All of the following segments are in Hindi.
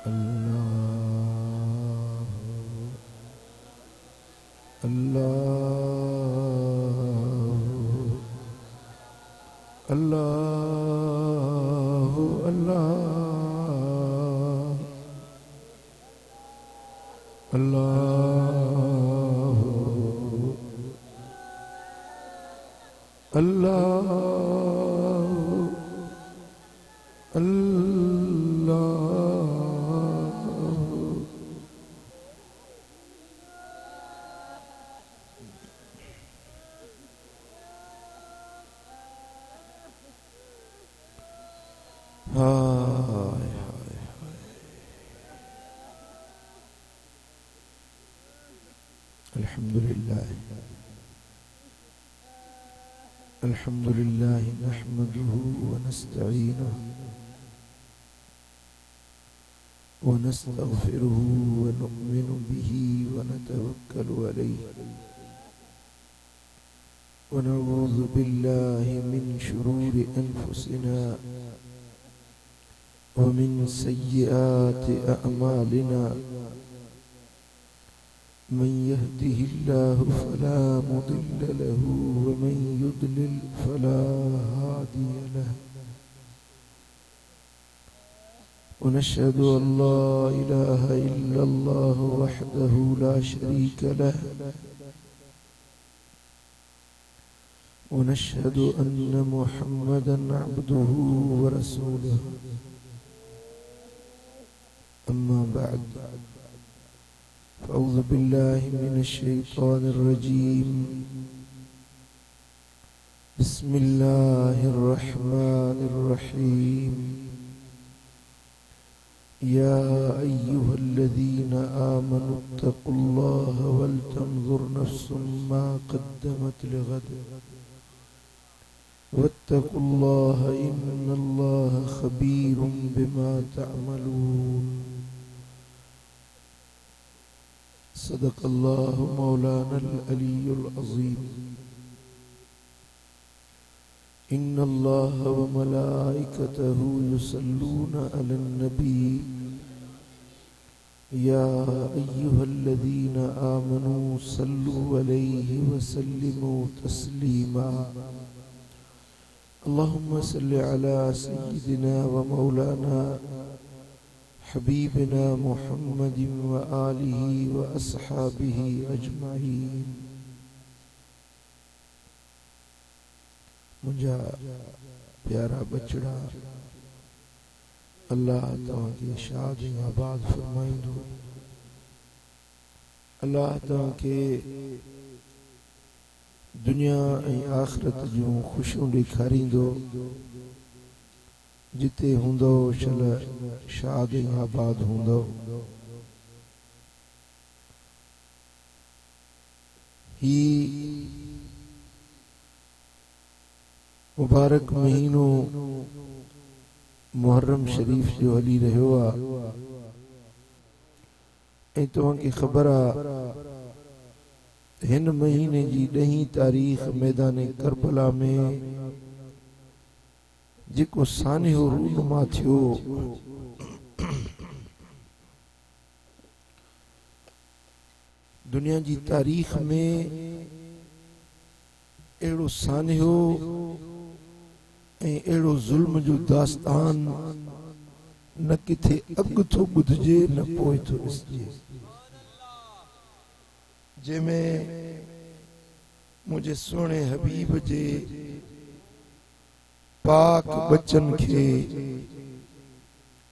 अल्लाह अल्लाह अल्लाह अल्लाह अल्लाह अल्लाह हाय हाय अल्हम्दुलिल्लाह अल्हम्दुलिल्लाह नहमदुहु व नस्तईनुहु व नस्तगफिरुहु व नु'मिनु बिही व नतवक्कलु अलैहि व नऊज़ु बिल्लाहि मिन शुरूरि अनफुसिना वमिन सय्यिआति अअमालिना मन यहदिहिल्लाहु फला मुदिल्ल लहु व मन युद्लिल फला हादिय लहु व नशहदु अन ला इलाहा इल्लल्लाहु वहदहु ला शरीक लहु व नशहदु अन्न मुहम्मदन अब्दुहु व रसूलुहु अम्मा बाद फ़अऊज़ु बिल्लाहि मिनश्शैतानिर रजीम बिस्मिल्लाहिर रहमानिर रहीम या अय्युहल्लज़ीना आमनुत्तक़ुल्लाहा वल तंज़ुर नफ्सुम मा क़द्दमत लिग़द वत्तक़ुल्लाहा इन्नल्लाहा ख़बीरुम बिमा तअमलून सदक़ल्लाहु मौलानल अलीयुल अज़ीम इन्नल्लाहा व मलाइकतहु युसल्लूना अलन नबी या अय्युहल्लज़ीना आमनू सल्लु अलैहि व सल्लिमू तस्लीमा अल्लाहुम्मा सल्लि अला सय्यिदिना व मौलाना हबीबना मुहम्मदिन व आलिहि व अस्हाबिहि अजमाइन। मुझा प्यारा बचड़ा अल्लाह तव्हांखे शाद ऐं आबाद फरमाईंदो। अल्लाह तव्हांखे दुनिया ऐं आख़िरत जूं ख़ुशियूं ॾेखारींदो। जिते हूंदो शल शाद ऐं आबाद हूंदो। ही मुबारक महीनो मुहर्रम शरीफ जो हली रहियो आहे ऐं तव्हांखे ख़बर आहे हिन महीने जी 10 तारीख़ मैदान करबला में जेको सानियो रूनुमा थियो दुनिया जी तारीख़ में अहिड़ो सानियो ऐं अहिड़ो ज़ुल्म जो दास्तान न किथे अॻु थो ॿुधिजे न पोइ थो ॾिसिजे, जंहिंमें मुंहिंजे सुहिणे हबीब जे पाक बच्चन के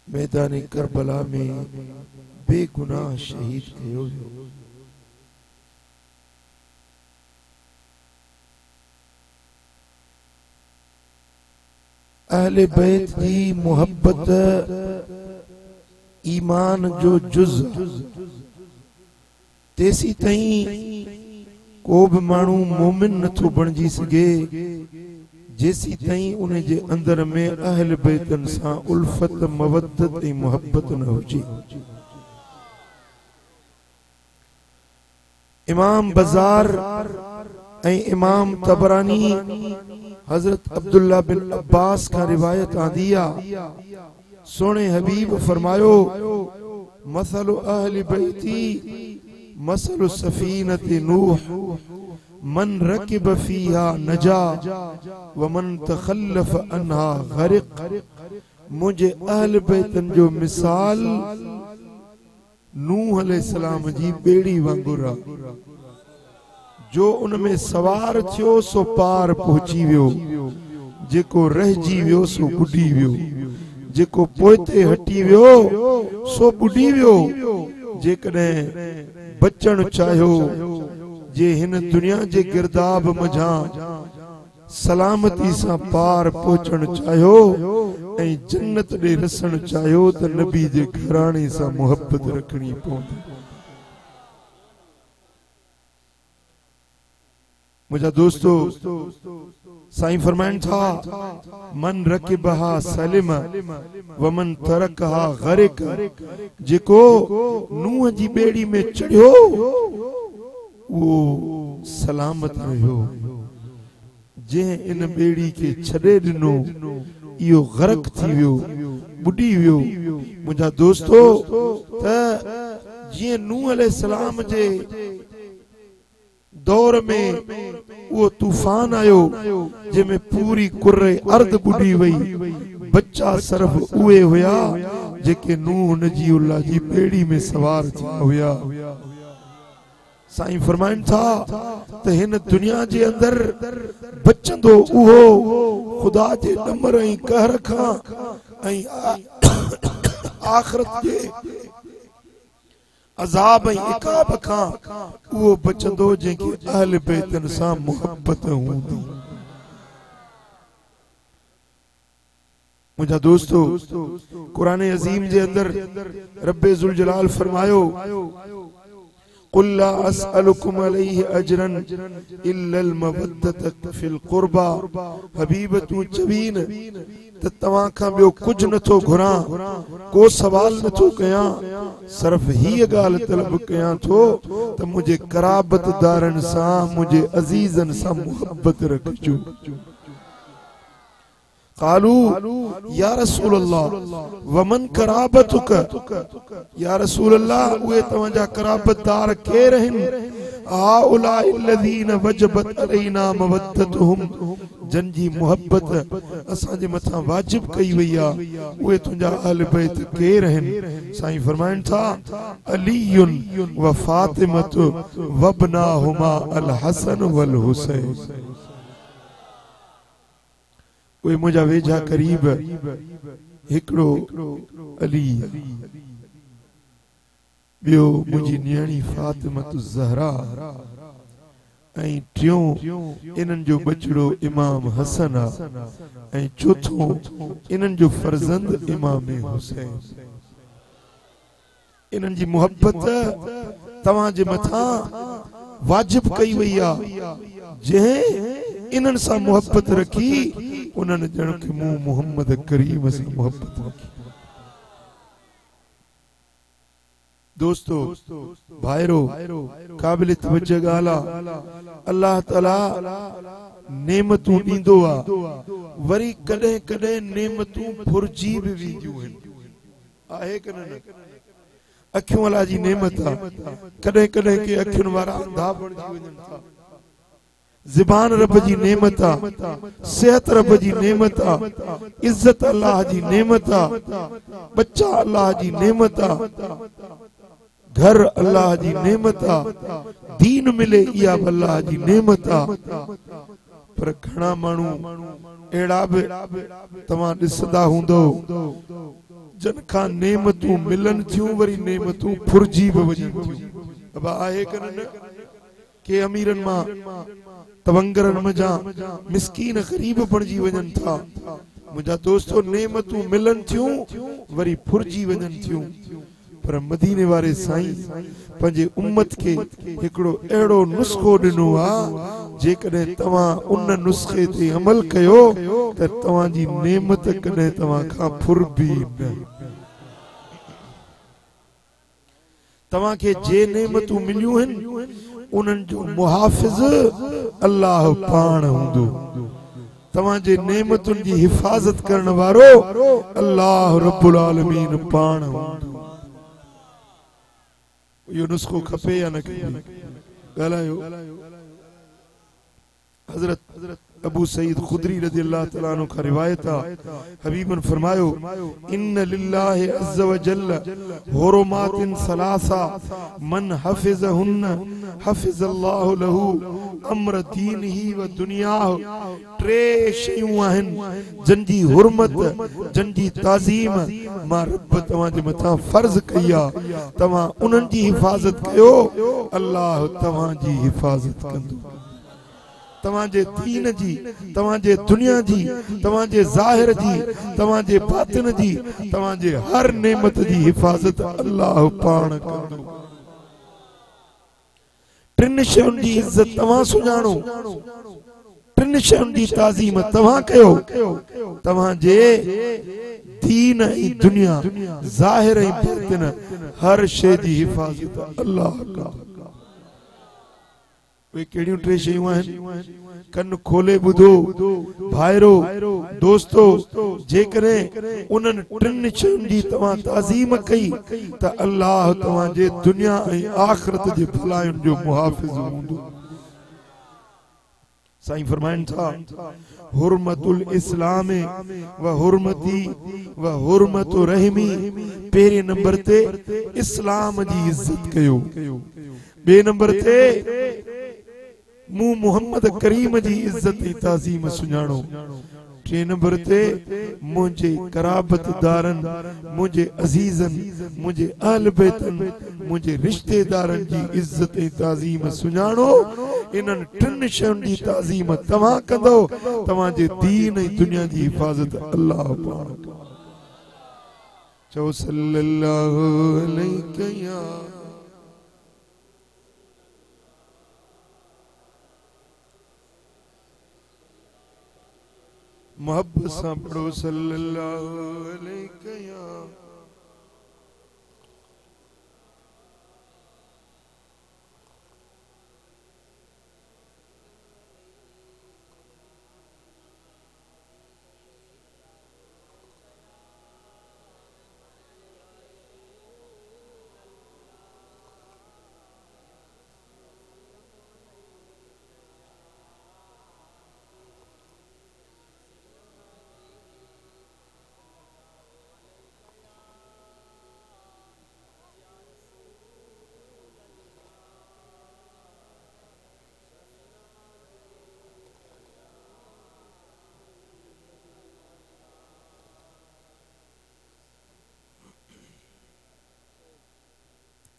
मैदान करबला में बेगुनाह शहीद कयो वियो। अहले बैत जी मोहब्बत ईमान जो जुज़ तेसी ताईं को भी मानू मोमिन नथो बणजी सके जेसी ताईं उन जे अंदर में अहल बैतन सां उल्फत मवद्दत ऐं मोहब्बत न हुजे। इमाम बज़ार ऐं इमाम तबरानी हजरत अब्दुल्ला बिन अब्बास का रिवायत आंदी आ सोने हबीब फरमायो मसलु अहली बैती मसलु सफीनति नूह मन रकिब फीहा नजा व मन तखल्लफ अन्हा गरिक। मुझे अहल बैतन जो मिसाल नूह अलैहिस्सलाम जी बेड़ी वांगुर आ। जो उनमें सवार थियो सो पार पहुंची वियो, जेको रहजी वियो सो बुडी वियो, जेको पोइते हटी वियो सो बुडी वियो। जेकॾहिं बचण चाहियो, जे हिन दुनिया जे गिरदाब मझां सलामती सां पार पहुचण चाहियो ऐं जन्नत ॾे रसण चाहियो त नबी जे घराणे सां मोहब्बत रखणी पवंदी। मुझा दोस्तों, साईं फरमाइन था मन रकिबहा सलिम व मन तरकहा गरिक। जेको नूह जी बेड़ी में चढ़ियो वो सलामत रहियो, जंहिं इन बेड़ी के छॾे ॾिनो इहो गरक थी वियो, बुडी वियो। मुझा दोस्तों, त जीअं नूह अलैहिस्सलाम जे दौर में वो तूफान आयो जंहिंमें पूरी कुर्रे अर्द बुडी वई, बच्चा सिर्फ उहे हुया जेके नूह नजीउल्लाह जी बेड़ी में सवार थिया हुया। साईं फरमाइन था त हिन दुनिया जे अंदर बचंदो उहो खुदा जे डमर ऐं कहर खां ऐं आखिरत जे अज़ाब ऐं इकाब खां उहो बचंदो जंहिंखे अहल बैतन सां मोहब्बत हूंदी। मुझा दोस्तों, कुरान अजीम जे अंदर रब्बे ज़ुल जलाल फरमायो कुल ला अस्अलुकुम अलैहि अजरन इल्लल मवद्दत फिल कुर्बा। हबीब तू चवीन त तवां खां ॿियो कुछ नथो घुरां, को सवाल नथो कयां, सिर्फ हीअ ॻाल्हि तलब कयां थो त मुझे कराबतदारन सां, मुझे अजीजन सां मोहब्बत रखजो। कालू या रसूल अल्लाह वमन कराबतुक। या रसूल अल्लाह, उहे तव्हांजा कराबतदार केर आहिनि? हाउलाई लदीन वजबत अलैना मवद्दतुहुम, जन जी मोहब्बत असांजे मथां वाजिब कई वई आहे, उहे तुंहिंजा अहल बैत केर आहिनि? साईं फरमाइनि था अलीयुन व फातिमतु वबनाहुमा अल हसन वल हुसैन। उहे मुंहिंजा वेझा करीब हिकिड़ो अली, ॿियो मुंहिंजी नियाणी फातिमतु ज़हरा ऐं टियों इन्हनि जो बचड़ो इमाम हसन आहे ऐं चौथों इन्हनि जो फर्ज़ंद इमाम हुसैन। इन्हनि जी मोहब्बत तव्हां जे मथां वाजिब कई वई आहे। जंहिं इन्हनि सां मोहब्बत रखी उन्हनि ॼण के मूं मोहम्मद करीम सां मोहब्बत रखी। दोस्तों, भाइरो, काबिल तवज्जो ॻाल्हि आहे, अल्लाह ताला नेमतूं ॾींदो आहे, वरी कॾहिं कॾहिं नेमतूं फुरजी बि वेंदियूं आहिनि। आहे कि न? अखियूं अलाह जी नेमत आहे, कॾहिं कॾहिं के अखियुनि वारा अंधा बणिजी वञनि था। ज़बान रब जी नेमत आहे, सेहत रब जी नेमत आहे, इज्जत अल्लाह जी नेमत आहे, बच्चा अल्लाह जी नेमत आहे, घर अल्लाह जी नेमत आहे, दीन मिले इहा अल्लाह जी नेमत आहे। पर घणा माण्हू अहिड़ा बि तव्हां ॾिसंदा हूंदो जन खां नेमतूं मिलन थियूं वरी नेमतूं फुरजी बि वञनि थियूं। आहे कि न? के अमीरन मां तवंगरन मजा मिस्कीन गरीब बणजी वञनि था। मुंहिंजा दोस्तों, नेमतूं मिलन थियूं वरी फुरजी वञनि थियूं। पर मदीने वारे साईं पंहिंजे उम्मत खे हिकिड़ो अहिड़ो नुस्खो ॾिनो आहे, जेकॾहिं तव्हां उन नुस्खे ते अमल कयो त तव्हांजी नेमत कॾहिं तव्हां खां फुरबी न। तव्हांखे जे नेमतूं मिलियूं आहिनि उन्हनि जो मुहाफ़िज़ अल्लाह पाण हूंदो। तवाजे नेमतुन जी हिफाजत करण वारो अल्लाह रब्बुल आलमीन पाण यो नुस्खो खपे या न खपे गलायो हजरत अबू सईद खुदरी रज़ियल्लाहु तआला अन्हु का रिवायत हबीबन फरमायो इन्न लिल्लाहि अज़्ज़ व जल्ल हुरुमातिन सलासा मन हफिज़हुन्न हफिज़ल्लाहु लहू अम्र दीनिही व दुनियाहु टे शयूं आहिनि जंजी हुरमत जंजी ताज़ीम मां रब तवां जे मथां फर्ज़ कई आहे तवां उन्हनि जी हिफ़ाज़त कयो अल्लाह तवां जी हिफ़ाज़त कंदो तवाजे दीन जी तवाजे दुनिया जी तवाजे ज़ाहिर जी तवाजे बातिन जी तवाजे हर नेमत जी हिफाजत अल्लाह पाण कंदो टिन शयुनि जी इज्जत तवां सुञाणो टिन शयुनि जी ताज़ीम तवां कयो तवाजे दीन ऐं दुनिया ज़ाहिर ऐं बातिन हर शइ जी हिफाजत अल्लाह कंदो वे केड़ियों टे शयूं आहिनि कन खोले बुधो भाइरो दोस्तो जेकरे उन्हनि टिन शयुनि जी तवां ताज़ीम कई त अल्लाह तवांजे दुनिया ऐं आखिरत जे भलायुनि जो मुहाफ़िज़ हूंदो साईं फरमाइनि था हुरमतुल इस्लाम व हुरमती व हुरमतु रहमी पहिरें नंबर ते इस्लाम जी इज्जत कयो बे नंबर ते मु मोहम्मद करीम जी इज्जत ताज़ीम सुञाणो टे नंबर ते मुझे कराबतदारन मुझे अजीजन मुझे अहल बैतन मुझे रिश्तेदारन जी इज्जत ताज़ीम सुञाणो इनन टिन शयुनि जी ताज़ीम तवां कंदो तवांजे दीन ऐं दुनिया जी हिफाजत अल्लाह पाण चओ सल्लल्लाहु अलैहि या मोहब्बत सां पढ़ो सल्लल्लाहु अलैहि या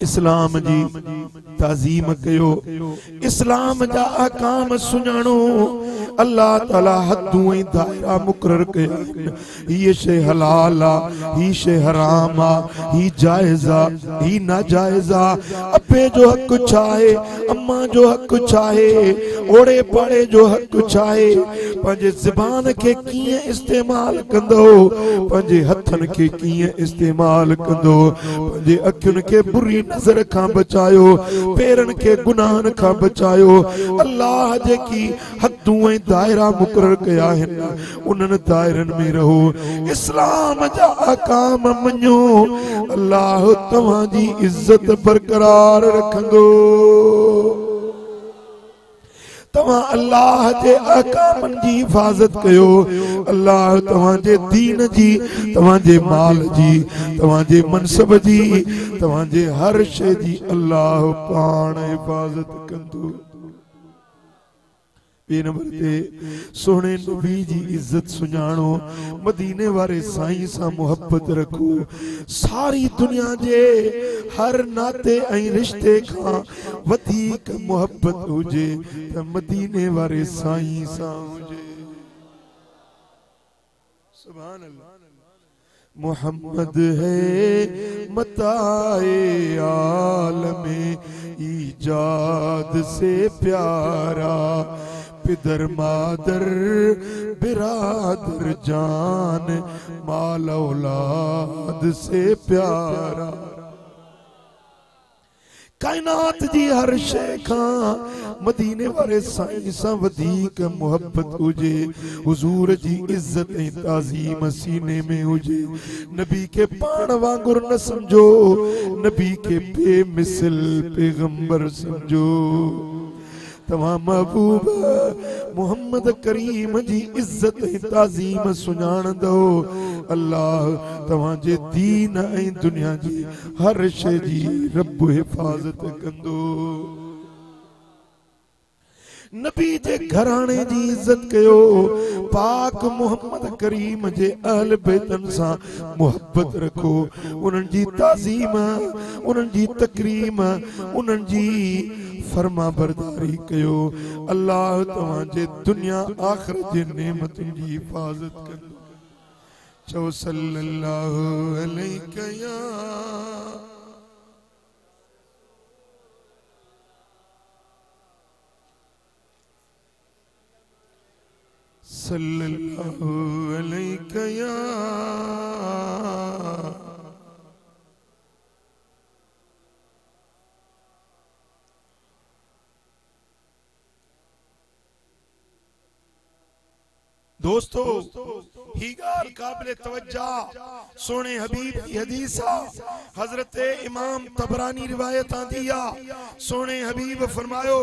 इस्लाम जी ताज़ीम कयो इस्लाम जा अहकाम सुञाणो अल्लाह ताला हदूं ऐं दायरा मुक़रर कया ये शे हलाल आ ही शे हराम आ ही जायज़ आ ही नाजायज़ आ अबे जो हक चाहे अम्मा जो हक चाहे ओड़े पाड़े जो हक चाहे पंहिंजे ज़बान के कीअं इस्तेमाल कंदो पंहिंजे हथन के कीअं इस्तेमाल कंदो पंहिंजे अखियुनि के बुरी नज़र खां बचायो पेरन के गुनाहन खां बचायो अल्लाह जेकी हदूं ऐं दायरा मुक़रर कया आहिनि उन्हनि दायरनि में रहो इस्लाम जा अहकाम मञो अल्लाह तव्हांजी इज्जत बरकरार रखंदो तवां अल्लाह जे अहकामन जी हिफाजत कयो अल्लाह तवांजे दीन जी तवांजे माल जी तवांजे मनसब जी तवांजे हर शइ जी अल्लाह पाण हिफाजत कंदो बे नंबर ते सोहणे नबी जी इज्जत सुञाणो मदीने वारे साईं सां मोहब्बत रखो सारी दुनिया जे हर नाते ऐं रिश्ते खां वधीक मोहब्बत हुजे त मदीने वारे साईं सां हुजे सुभान अल्लाह मोहम्मद है मताए आलमे ईजाद से प्यारा पिदर मादर बिरादर जान माल औलाद से प्यारा कायनात जी हर शय खां मदीने वाले साईं सां वधीक मोहब्बत हुजे, हुजूर जी इज्जत ऐं ताज़ीम सीने में हुजे। नबी के पाण वांगुर न समझो, नबी के बेमिसल पैगंबर समझो। तमाम महबूब मोहम्मद करीम जी इज्जत ऐं ताज़ीम सुञाणंदो। अल्लाह तव्हांजे दीन ऐं दुनिया जी हर शइ जी रब हिफ़ाज़त कंदो। नबी जे घराणे जी इज्जत कयो, पाक मोहम्मद करीम जे अहल बैतन सां मोहब्बत रखो, उन्हनि जी ताज़ीम, उन्हनि जी तकरीम, उन्हनि जी फरमा बरदारी कयो। अल्लाह तव्हांजे दुनिया आख़िरत जे नेमतुनि जी हिफ़ाज़त कंदो। चओ सल्लल्लाहु अलैहि या सल्लल्लाहु अलैहि या दोस्तों, ही गाल काबिल तवज्जा सोने हबीब की हदीस हजरत इमाम तबरानी रिवायत आंदी आ। सोने हबीब फरमायो,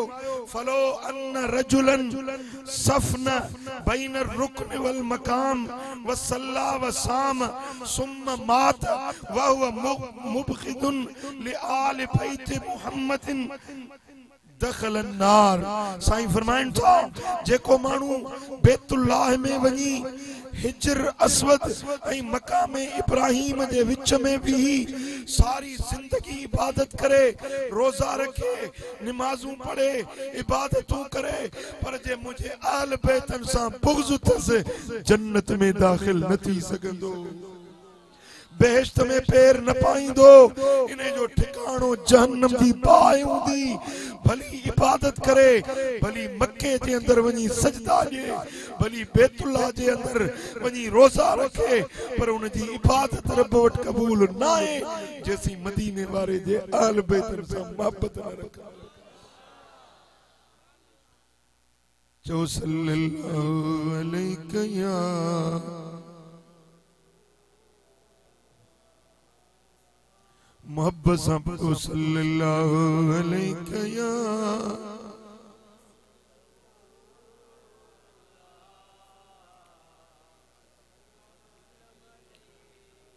फलो अन्न रजुलन सफन बैन रुकन वल मकाम व सल्ला व साम सुम्मा मात व हुवा मुबगिदुन लि आल बैत मुहम्मदिन दखल नार। साईं फरमाइन था, जेको मानू बैतुल्लाह में वनी हिजर अस्वद ऐं मकाम इब्राहिम जे विच में भी सारी जिंदगी इबादत करे, रोजा रखे, नमाजूं पढ़े, इबादतूं करे, पर जे मुझे आल बैतन सां बुग़्ज़ अथसि, जन्नत में दाखिल न थी सघंदो, बेहश्त में पैर न पाईंदो। इन्हें जो ठिकाणो जहन्नम जी बाहि हूंदी। भली इबादत करे, भली मक्के जे अंदर वनी सजदा ॾे, भली बैतुल्लाह जे अंदर वनी रोजा रखे, पर उन जी इबादत रब वटि क़बूल न आहे जेसी मदीने वारे जे आल बैतन सां मोहब्बत न रखे। चओ सल्लल्लाहु अलैहि या मोहब्बत सां पढ़ो सल्लल्लाहु अलैहि या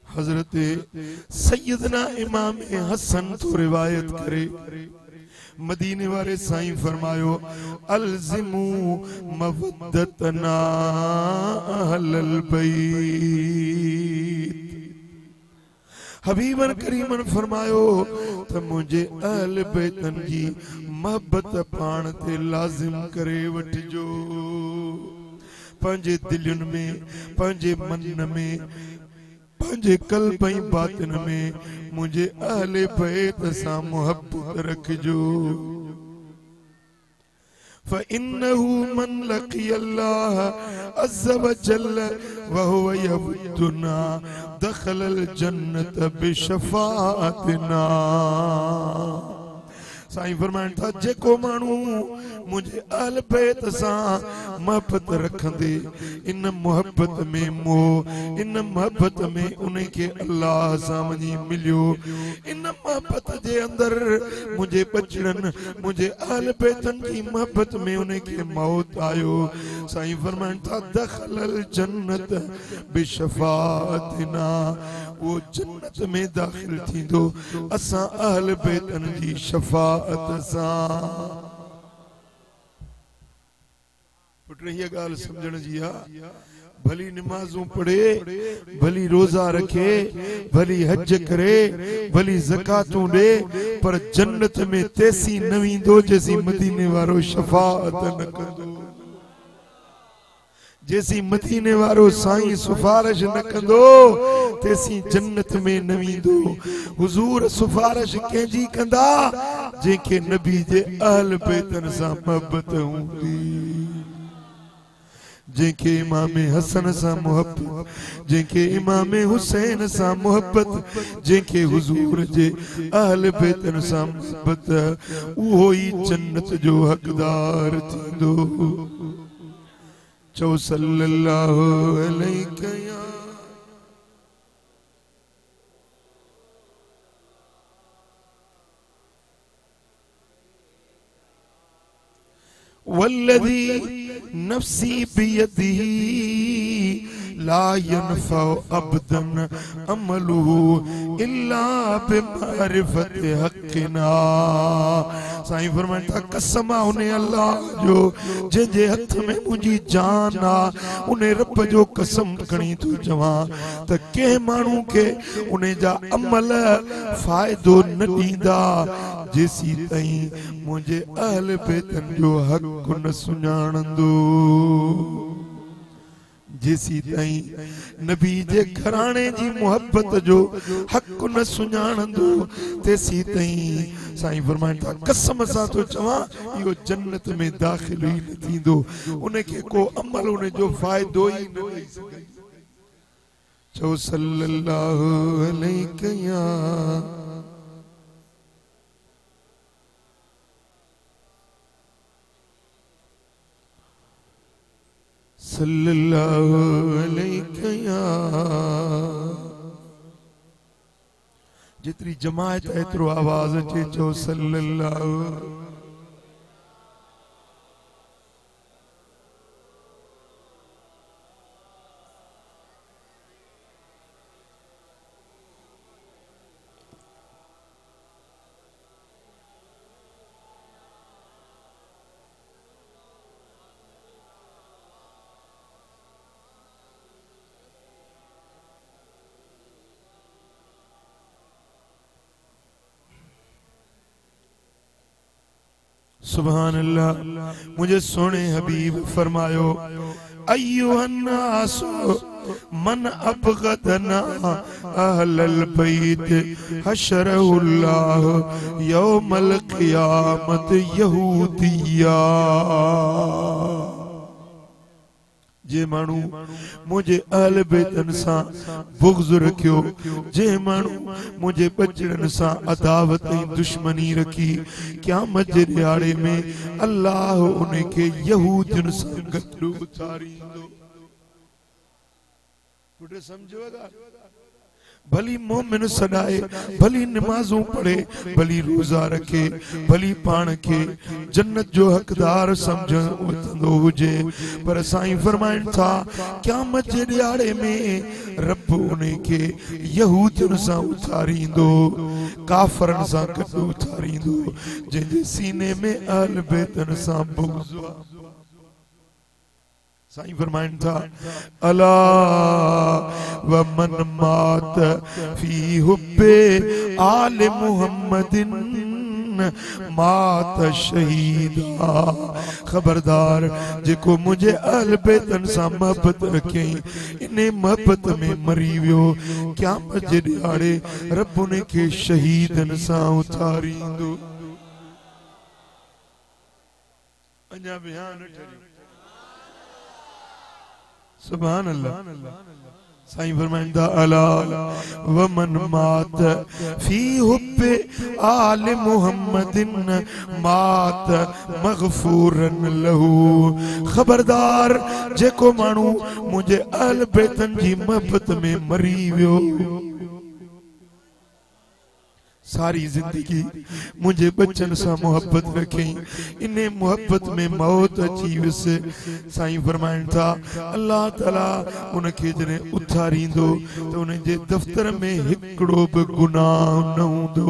हजरत सैयदना इमाम हसन तो रिवायत करे, मदीने वाले साईं फरमायो, अलज़िमू मवद्दतना अहलल बैत। हबीबन करीमन फरमायो त मुझे अहल बैतन जी मोहब्बत पाण ते लाजिम करे वठजो। पंहिंजे दिलनि में, पंहिंजे मन में, पंहिंजे कल्ब ऐं बातिन में मुझे अहल बैत सां मोहब्बत रखजो। फ़इन्नहु मन लक़ियल्लाह अज़्ज़ व जल्ल व हुव यवद्दुना दख़लल जन्नत बिशफ़ाअतिना। साईं फरमाइनि था, जेको माण्हू मुझे अहल बैत सां मोहब्बत रखंदे, इन मोहब्बत में मोह, इन मोहब्बत में उन्हें के अल्लाह सां वञी मिलियो, इन मोहब्बत जे अंदर मुझे बचड़न, मुझे अहल बैतन की मोहब्बत में उन्हें के मौत आयो। साईं फरमाइनि था, दखलल जन्नत बिशफ़ाअतिना, वो जन्नत में दाखिल थींदो असां अहल बैतन जी शफ़ाअत सां। पुट ये गाल समझण जी आ। भली नमाजूं पढ़े, भली रोजा रखे, भली हज करे, भली ज़कातूं दे, पर जन्नत में तेसी न वेंदो जेसी मदीने वारो शफ़ाअत न कंदो, जेसी मदीने वारो साईं सिफारिश न कंदो तेसी जन्नत में न वेंदो। हुजूर सिफारिश कंहिंजी कंदा जंहिंखे नबी जे अहल बैतन सां मोहब्बत हूंदी। जंहिंखे इमाम हसन सां मोहब्बत, जंहिंखे इमाम हुसैन सां मोहब्बत, जंहिंखे हुजूर जे अहल बैतन सां मोहब्बत, उहो ई जन्नत जो हक़दार थींदो। चओ सल्लल्लाहु अलैहि या वल्लज़ी नफ्सी बियदिही ला यनफउ अब्दन अमलुहु इल्ला बिमारिफत हक़िना। साईं फरमाइनि था कसम आहे उन अल्लाह जो जंहिंजे हथ में मुंहिंजी जान आहे, उन रब जो कसम खणी थो चवां त कंहिं माण्हू खे उन जा अमल फ़ाइदो न ॾींदा जेसी ताईं मुंहिंजे अहल बैतन जो हक़ न सुञाणंदो, जेसी ताईं नबी जे घराणे जी मोहब्बत जो हक़ न सुञाणंदो तेसी ताईं साईं फरमाइनि था कसम सां थो चवां इहो जन्नत में दाख़िल ई न थींदो, उनखे को अमल उन जो फ़ाइदो ई न ॾेई सघे। चओ सल्लल्लाहु अलैहि या सल्लल्लाहु अलैहि या। जितनी जमायत एतरो आवाज अचे चो सल्लल्लाहु। सुभान अल्लाह। मुझे सोने हबीब फरमायो अय्युहन्नास मन अबगदना अहलल बैत हशरहुल्लाह यौमल क़ियामत यहूदिया। जे मानू मुझे अहल बैतन सा बुग़्ज़ रखियो, जे मानू मुझे बचड़न सा अदावत दुश्मनी रखी, क़यामत जे ॾियारे में अल्लाह उनके यहूदियुनि सां गॾु उथारींदो। पुट समझोगा, भली मोमिन सदाए, भली नमाजों पढ़े, भली रोजा रखे, भली पान के जन्नत जो हकदार समझो हुजे, पर साईं फरमाइनि था क़यामत जे ॾियारे में रब उनके यहूदियुनि सां उथारींदो, काफ़रनि सां गॾु उथारींदो, जंहिंजे सीने में अहल बैतन सां बुग़्ज़। साईं फरमाइनि था अला व मन मात फी हुब्बे आले मुहम्मदिन मात शहीदा। खबरदार जेको मुझे अहल बैतन सां मोहब्बत रखे इन मोहब्बत में मरी वियो, क़यामत जे ॾियारे रब उनखे शहीदन सां उथारींदो। अञा बयान ठरी सुभान अल्लाह। साईं फरमाइनि था अला व मन मात फी हुब्बे आले मुहम्मदिन मात मग़फूरन लहू। खबरदार जेको मानू मुझे अहल बैतन जी मोहब्बत में मरी वियो, सारी जिंदगी मुझे बच्चन सा मोहब्बत रखे, इन्हें मोहब्बत में मौत अची वियुसि। साईं फरमाइनि था अल्लाह ताला उनखे जॾहिं उथारींदो त उनजे दफ़्तर में हिकिड़ो बि गुनाह न हूंदो,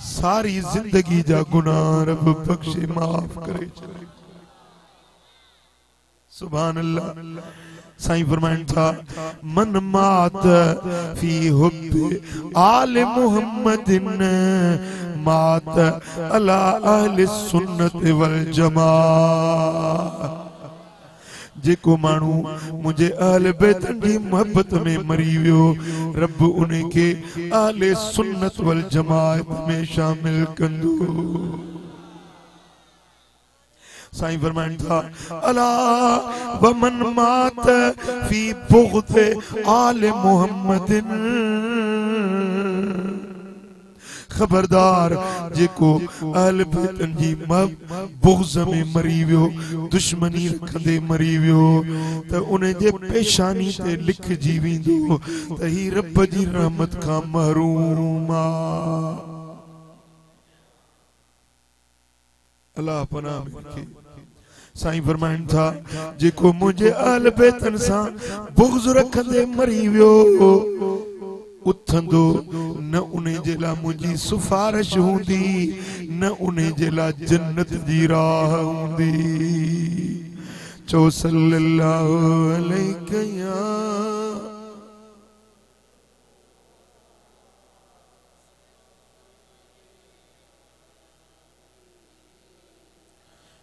सारी जिंदगी जा गुनाह रब बख्शे माफ करे। सुभान अल्लाह। साईं फरमाइनि था मन मात फी हुब्बे आले मुहम्मदिन मात अला अहले सुन्नत वल जमाअह। जेको मानू मुझे अहल बैतन जी मोहब्बत में मरी वियो, रब उनके अहले सुन्नत वल जमाअत में शामिल कंदो। साईं फरमाइन था अला व मन मात फी बुग़्द आले मुहम्मदिन, खबरदार जेको अहल बैतन जी बुग़्ज़ में मरी वियो, दुश्मनी रखंदे मरी वियो, त उन जे पेशानी ते लिखजी वेंदो त ही रब जी रहमत खां महरूम आ। अल्लाह पनाह में रखे। साईं फरमाइन था जेको मुझे अहल बैतन सां बुग़्ज़ रखंदे मरी वियो, उथंदो न उन्हें जे ला मुझी सिफारिश हूंदी, न उन्हें जे ला जन्नत जी राह हूंदी। चो सल्लल्लाहु अलैहि या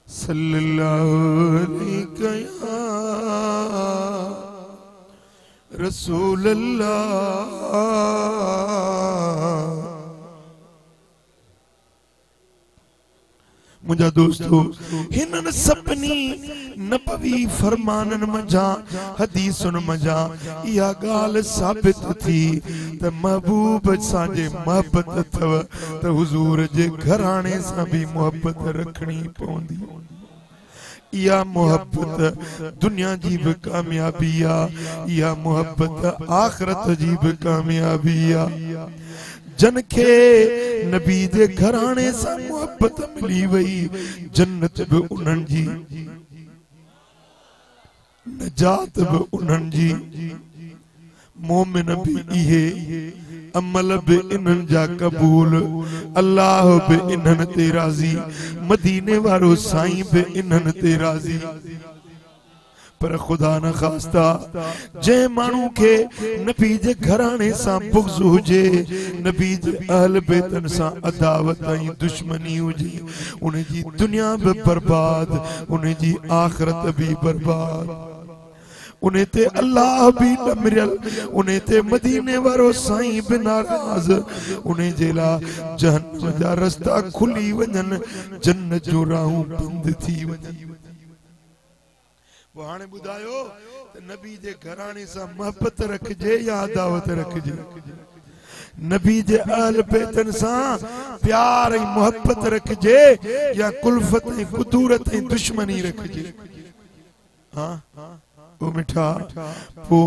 सल्लल्लाहु अलैहि या रसूल अल्लाह। मुझा दोस्तों हिनन सपनी नबवी फरमानन मजा हदीसन मजा या गाल साबित थी त महबूब साजे मोहब्बत अथव त हुजूर जे घराणे सां भी मोहब्बत रखनी पवंदी। या मोहब्बत दुनिया जी भी कामयाबी आ, या मोहब्बत आखिरत जी भी कामयाबी आ। जन के नबी दे घराणे सां मोहब्बत मिली वई, जन्नत भी उन्हनि जी, नजात भी उन्हनि जी, मोमिन भी इहे, अमल भी इन्हनि जा कबूल, अल्लाह भी इन्हनि ते राज़ी, मदीने वारो साईं भी इन्हनि ते राज़ी। पर खुदा न खास्ता जे मानू के नबी जे घराने सां बुग़्ज़ हुजे, नबी जे अहल बैतन सां अदावत ऐं दुश्मनी हुजे, उन जी दुनिया भी बर्बाद, उन जी आखिरत भी बर्बाद। उन्हें ते अल्लाह भी न मिरल, उन्हें ते मदीने वारो साईं भी नाराज, उन्हें जेला जहन्नम जा रस्ता खुली वञन, जन्नत जो राहूं बंद थी वञन। वो हाणे बुधायो त नबी जे घराणे सां मोहब्बत रखजे या अदावत रखजे। नबी जे अहल बैतन सां प्यार ऐं मोहब्बत रखजे या कुल्फत ऐं कुदूरत ऐं दुश्मनी रखजे। हाँ वो मिठा पो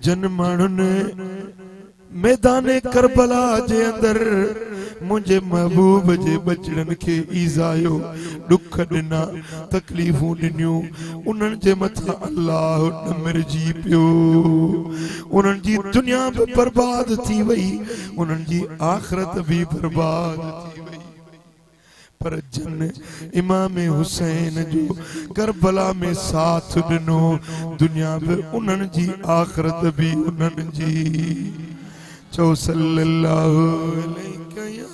जन मानुन मैदाने करबला जे अंदर मुझे महबूब जे बचड़न के ईज़ायो, दुख दिना, तकलीफूं दिनियूं, उन्हनि जे मथां अल्लाह न मिरजी पियो। उन्हनि जी दुनिया भी बर्बाद थी वई, उन्हनि जी आखिरत भी बर्बाद थी वई। पर जन इमाम हुसैन जो करबला में साथ दिनो, दुनिया भी उन्हनि जी, आखिरत भी उन्हनि जी। चो सल्लल्लाहु अलैहि या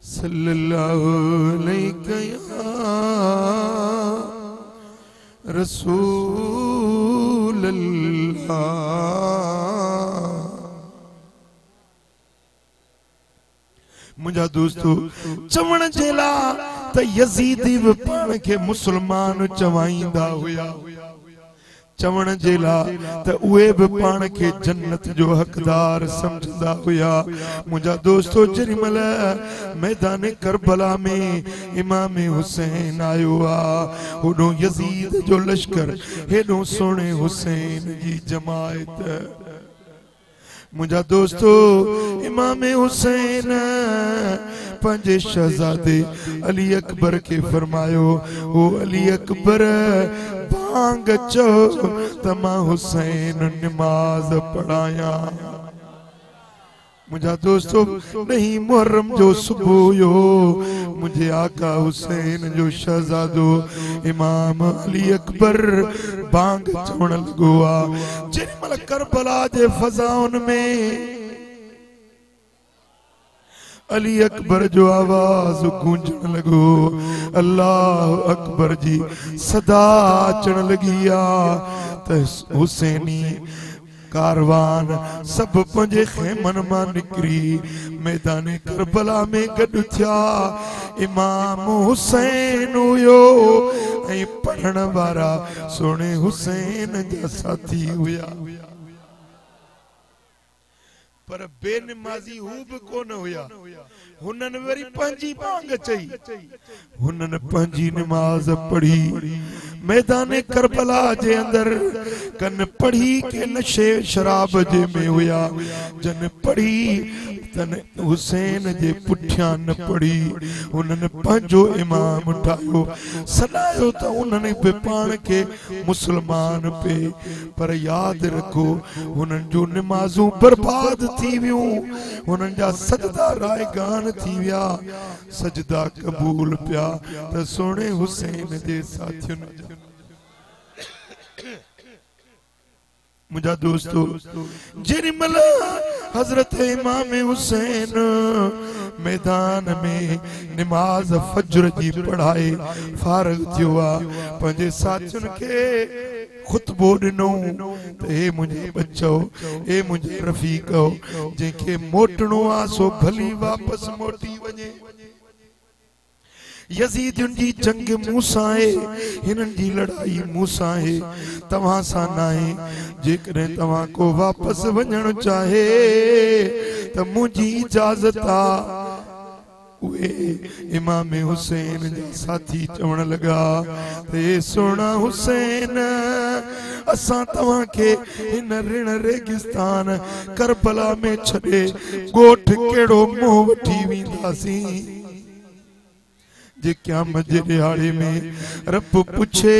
सल्लल्लाहु अलैहि या रसूल अल्लाह। मुझा दोस्तों चवण जेला त यजीदी भी पान के मुसलमान चवाईंदा हुया, चवण जेला त उहे भी पान के जन्नत जो हकदार समझदा हुया। मुझा दोस्तों जरिमल मैदान करबला में इमाम हुसैन आयो आ, होडो यजीद जो लश्कर, हेडो सोने हुसैन जी जमायत। मुझा दोस्तों इमाम हुसैन पंजे शहजादे अली अकबर के फरमायो, ओ अली अकबर बांग चो तमा हुसैन नमाज पढ़ाया। मुझा दोस्तों नहीं मुहर्रम जो सुबह यो, मुझे आका हुसैन जो शहजादो इमाम अली अकबर बांग चवण लगो आ। जेमल करबला जे फजाउन में अली अकबर जो आवाज गूंजण लगो, अल्लाह अकबर जी सदा अचण लगी आ, त हुसैनी कारवान सब पंजे खेमन मां निकरी मैदान करबला में गड थिया। इमाम हुसैन हुयो ऐं पढ़ण वारा सोने हुसैन जा साथी हुया। पर बेनमाज़ी हू भी कोन हुया। हुनन वरी पंजी बांग चई, हुनन पंजी नमाज पढ़ी मैदान करबला जे अंदर। कन पढ़ी के नशे शराब जे में हुया। जन पढ़ी तन हुसैन जे पुठियां न पढ़ी। हुनन पंजो इमाम ठायो सदायो त उन्हनि बि पाण के मुसलमान पे। पर याद रखो हुनन जो नमाज़ूं बर्बाद थी वियूं। हुनन जा सजदा रायगान थी विया। सजदा कबूल पिया त सोने हुसैन जे साथियुन। मुझा दोस्तों जेरिमल हजरत इमाम हुसैन मैदान में नमाज फजर जी पढ़ाए फारग थिया। पंजे साथियुन के खुतबो दिनो त हे मुझे बच्चो, हे मुझे रफीको, जेके मोटणो आ सो भली वापस मोटी वने। यजीदुन जी जंग मूसा है, हिनन जी लड़ाई मूसा है, तव्हां सां नाहे। जेकॾहिं तव्हां को वापस वञण चाहे त मुंहिंजी इजाज़त आ। उहे इमाम हुसैन जा साथी चवण लगा ते सोना हुसैन असां तव्हां के हिन ऋण रेगिस्तान करबला में छॾे ॻोठ केड़ो मुंहुं वठी वेंदासीं। जे क़यामत जे ॾियारे में रब पुछे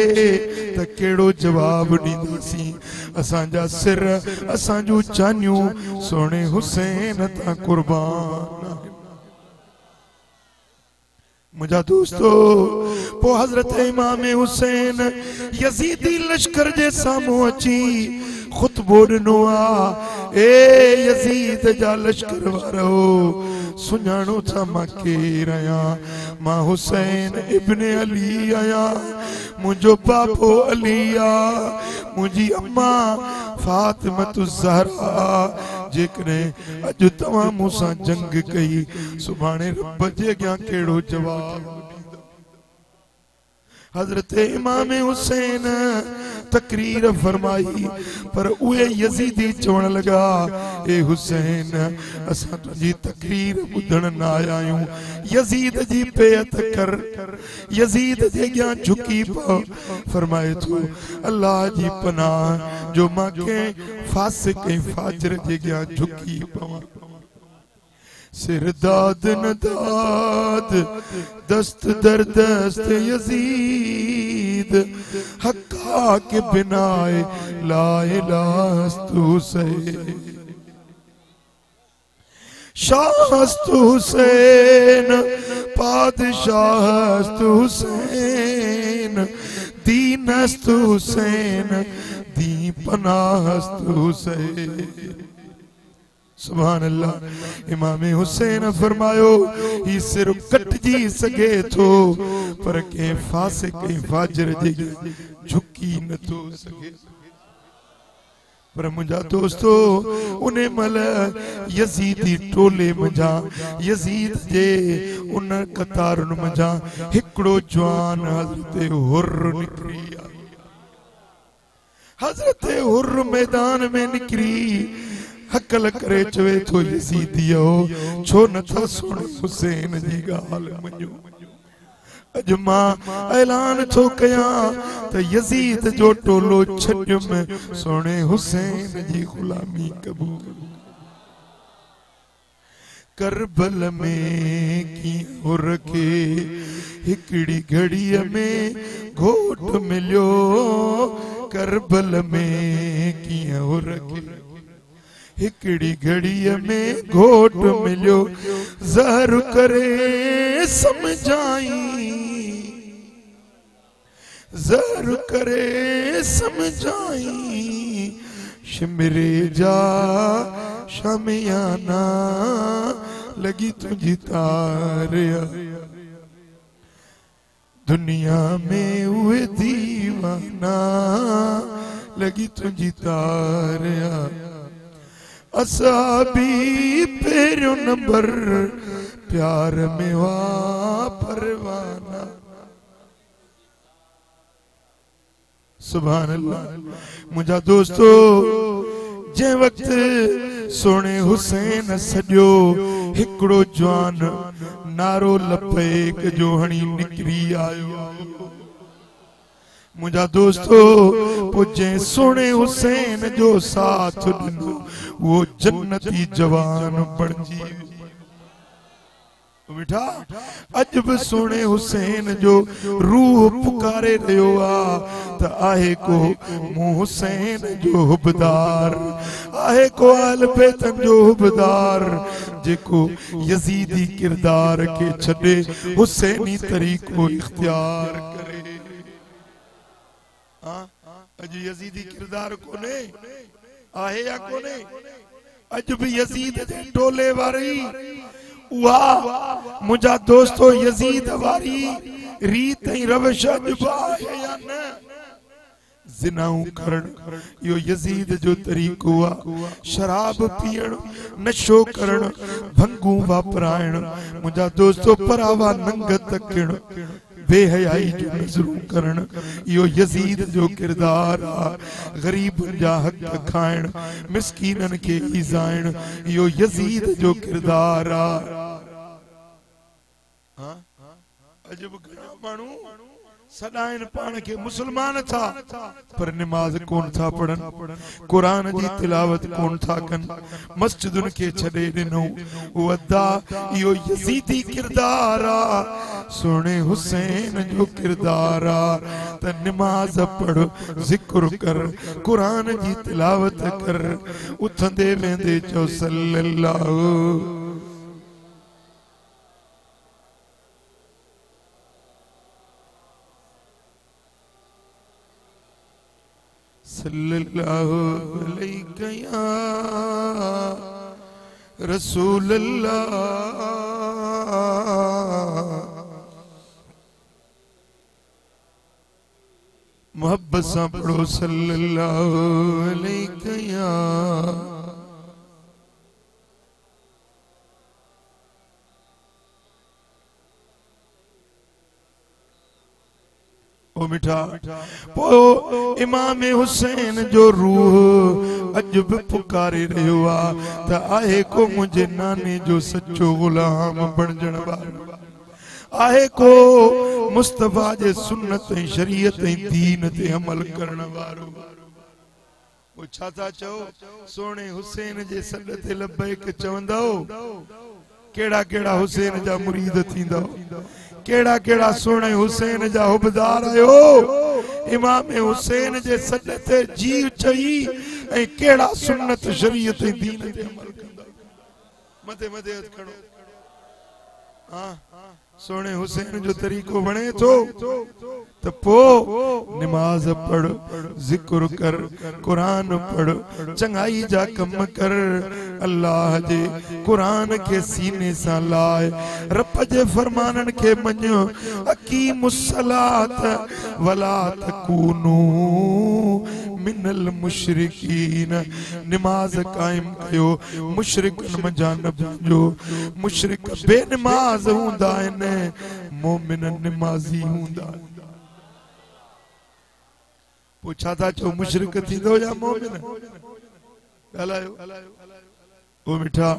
त केड़ो जवाब ॾींदासीं। असांजा सिर असांजूं जानियूं सोने हुसैन तां कुर्बान। मुझा दोस्तों पो हजरत इमाम हुसैन यजीदी लश्कर जे सामूं अची खुतबो ॾिनो आ। ए यजीद जा लश्कर वारो सुञाणो था मां केर आहियां। मां हुसैन इब्न अली आहियां। मुंहिंजो बाबो अली आ। मुंहिंजी अम्मा फातिमत ज़हरा। जेकॾहिं अॼु तव्हां मूंसां जंग कई सुभाणे रब जे अॻियां कहिड़ो जवाब। हजरत इमाम हुसैन तकरीर फरमाई पर उहे यजीदी चवण लगा ए हुसैन असां तुझी तकरीर ॿुधण न आया आहियूं। यजीद जी बेअत कर। यजीद जे अॻियां झुकी पओ। फरमाए थो अल्लाह जी पनाह जो मां कंहिं फासिक ऐं फाजिर जे अॻियां झुकी पवां। सिर दाद न दाद दस्त दर दस्त यजीद हक्का के बिनाए लाए लास्तु से शाहस्तु हुसैन पादशाहस्तु हुसैन दीनस्तु हुसैन दी पनाहस्तु हुसैन। सुभान अल्लाह। इमाम हुसैन फरमायो ही सिर कटजी सके थो पर के फासिक ऐं फाजिर जे झुकी न थो सके। पर मुंहिंजा दोस्तो उन मल यजीदी टोले मजा यजीद जे उन कतारुन मजा हिकड़ो जवान हजरत हुर्र निकरी। हजरत हुर्र मैदान में निकरी हकल करे चवे थो यजीदियो छो नथा सुण हुसैन जी ॻाल्हि मञो। अॼु मां ऐलान थो कयां त यजीद जो टोलो छॾियुम सोने हुसैन जी ग़ुलामी क़बूल। करबल में कीअं हुर खे हिकड़ी घड़ीअ में घोट मिलियो। करबल में कीअं हुर खे हिकड़ी घड़ीअ में घोट मिलियो। ज़हर करे समझाई ज़हर करे समझाई शिमरे जा शामियाना लगी तुझी तारिया। दुनिया में उहे दीवाना लगी तुझी तारिया असाबी पेरो नंबर प्यार में वा परवाना। सुभान अल्लाह। मुझा दोस्तों जे वक्त सोने हुसैन सजो हिकड़ो जवान नारो लपेक जो हणी निकरी आयो। मुझा दोस्तों पुजे सोने हुसैन जो साथ दिनो वो जन्नती जवान बणजी बेटा। अजब सोने हुसैन जो रूह पुकारे रहियो आ त आहे को मु हुसैन जो हुबदार आहे को आल बैतन जो हुबदार जेको यजीदी किरदार के छड़े हुसैनी तरीको इख्तियार करे। अज यजीदी किरदार कोने आहे या कोने। अज भी यजीद दे टोले वारी वाह मुझा दोस्तों यजीद वारी रीत ही रवश अजबा है या न। जिनाऊ करण यो यजीद जो तरीको आ। शराब पीण नशो करण भंगू वापरायण मुझा दोस्तों परावा नंग तकण बेहयाई जो नजरूं करण यो यजीद जो किरदार आ। गरीब जा हक खाइण मिस्कीनन के इजाइण यो यजीद जो किरदार आ। अजब घणा माण्हू सदाइन पान के मुसलमान था पर नमाज कोन था पढ़न कुरान जी तिलावत कोन था कन मस्जिदुन के छड़े दिनो वदा यो यजीदी किरदार आ। सोने हुसैन जो किरदार आ त नमाज पढ़ जिक्र कर कुरान जी तिलावत कर उठंदे वेंदे चो सल्लल्लाहु सल्लल्लाहु अलैहि या रसूल अल्लाह। मोहब्बत से पढ़ो सल्लल्लाहु अलैहि या ओ मिठा पो इमाम हुसैन जो रूह अजब पुकारे रहियो आ त आहे को मुझे नाने जो सच्चो गुलाम बणजण वारो आहे को मुस्तफा जे सुन्नत ऐं शरीयत ऐं दीन ते अमल करण वारो। वो छा था चओ सोने हुसैन जे सॾ ते लबैक चवंदो केड़ा केड़ा हुसैन जा मुरीद थींदो केड़ा केड़ा सोने हुसैन जा हुबदार आयो इमाम हुसैन जे सॾ ते जीव चई ऐं केड़ा सुन्नत शरीयत ऐं दीन ते अमल कंदा। मथे मथे हथ खणो। हां सोने हुसैन जो तरीको बने तो पो नमाज पढ़ जिक्र कर कुरान पढ़ चंगाई जा कम कर अल्लाह जे कुरान के सीने सा लाए रब जे फरमानन के मन्यो अकीमुस सलात वला तकूनू मिनल मुशरिकीन। नमाज कायम कयो मुशरिकन मजानब जो मुशरिक बेनमाज हुंदा आहिनि मोमिन नमाज़ी हुंदा। पूछा था चो मुशरिक थींदो या मोमिन ॻाल्हायो। ओ मिठा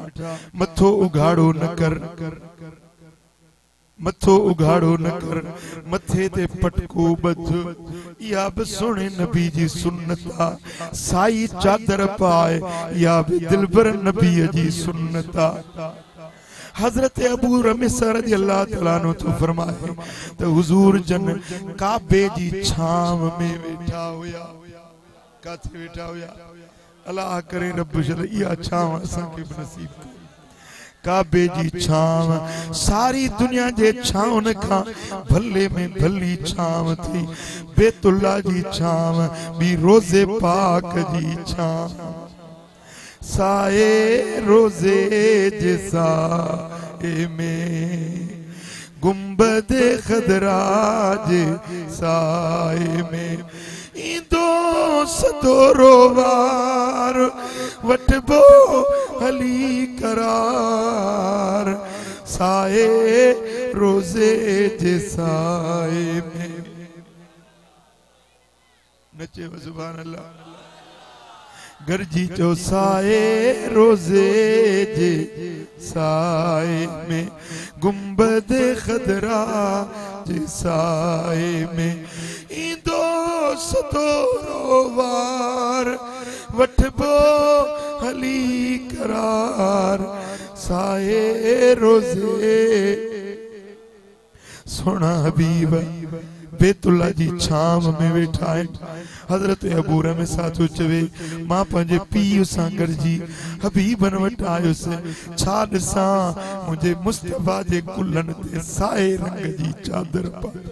मथो उघाड़ो न कर मथो उघाड़ो न कर मथे ते पटको बध या भी सोने नबी जी सुन्नता साई चादर पाए या भी दिलबर नबी जी सुन्नता। हजरत अबू रमीस रज़ियल्लाहु तआला अन्हु तो फरमाए तो हुजूर जन काबे जी छाव में बैठा हुया। काथे बैठा हुया अल्लाह करे रब जल या छाव असा के नसीब करे। काबे जी छाव सारी दुनिया जे छावन का भले में भली छाव थी बैतुल्ला जी छाव भी रोजे पाक जी छाव साए रोजे जैसा में गुंबद खदराज साए में इंदो सदोरो वार वटबो हली करार साए रोजे जे साए में नचे सुभान अल्लाह गरजी चो साए रोजे जे साए में गुंबद खदरा जे साए में इंदो सदोरो वार वठबो हली करार साए रोजे सोना हबीब बेतुल्ला जी छाम में वेठा है हजरत अबू रमे साथो चवे मां पंजे पीउ सां गॾिजी हबीबन वटि आयुसि छा ॾिसां मुंहिंजे मुस्तफा जे कुलनि ते साए रंग जी चादर पाई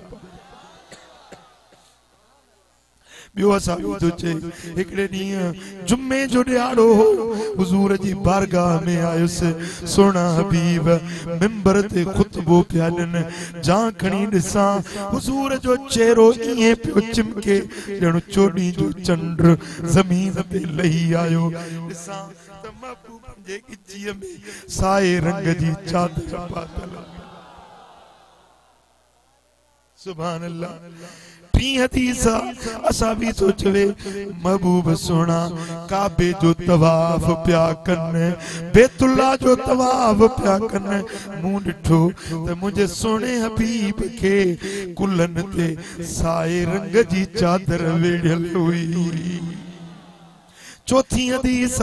बियो असा तो चे एकड़े ॾींहुं जुम्मे जो ॾियारो हो हुजूर जी बारगाह में आयुसि सोना हबीब मिंबर ते खुतबो पिया ॾिन जा खणी ॾिसां हुजूर जो चेहरो ईअं पियो चिमके ॼण चोॾीं जो चंड ज़मीन ते लही आयो ॾिसां त महबूब जे गिचीअ में साए रंग जी चादर पातल सुभान अल्लाह टी हदीस असा भी सोचवे महबूब सोना काबे जो तवाफ प्या कन बेतुल्ला जो तवाफ प्या कन मुंह ॾिठो त मुझे सोने हबीब के कुलन ते साए रंग जी चादर वेढ़ियल हुई चौथी हदीस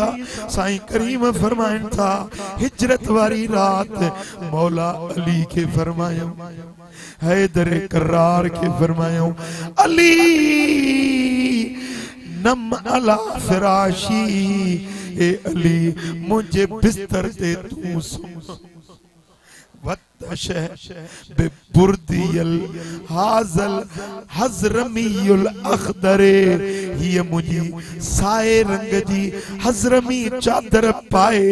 साईं करीम फरमाइन था हिजरत वारी रात मौला अली के फरमायो हैदर करार के फरमायो अली नम अला फिराशी ए अली मुझे बिस्तर ते तू सुम वतश बेबुर्दियल हाजल हजरमीयुल अखदरे ये मुझी साए रंग जी हजरमी चादर पाए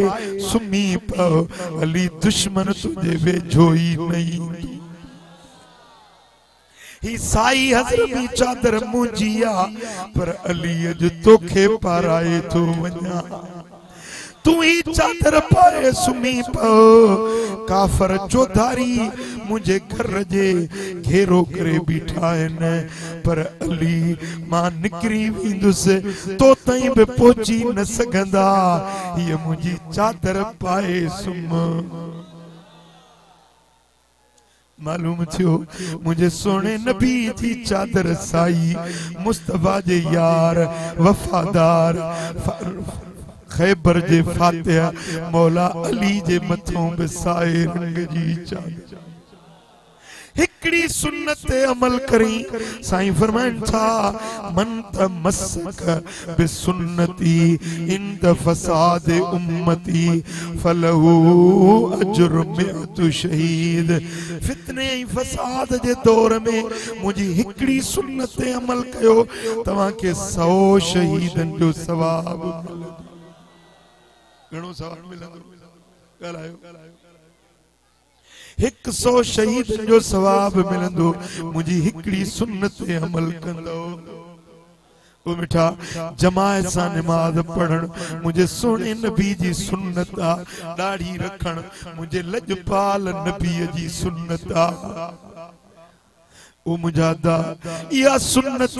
सुमी पो अली दुश्मन तुझे वेझोई नहीं ही साई हजरमी चादर मुझिया पर अली अज तोखे पाराए तो वञा तू ही चादर पाए सुमी पो काफर चौधारी मुझे घर जे घेरो करे बीठा न पर अली मां निकरी विंदुसि तो ताईं बि पहुची न सघंदा ये मुझी चादर पाए सुम मालूम थियो मुझे सोने नबी जी चादर साई मुस्तफा जे यार वफादार खैबर जे फातिहा मौला अली जे मथों बि साए रंग जी चादर हिकड़ी सुन्नत ते अमल करी साईं फरमाइन था मन तमस्सक बिसुन्नती इंद फसाद उम्मती फलहू अजर मिअतु शहीद फितने फसाद जे दौर में मुझी हिकड़ी सुन्नत ते अमल कयो तवां के 100 शहीदन जो सवाब घणो सवाब मिलंदो ॻाल्हायो 100 शहीद जो सवाब मिलंदो मुझी हिकड़ी सुन्नत ते अमल कंदो ओ मिठा जमायत सा नमाज पढ़न मुझे सोने नबी जी सुन्नत आ दाढ़ी रखन मुझे लजपाल नबी जी सुन्नत आ ओ मुजादा या सुन्नत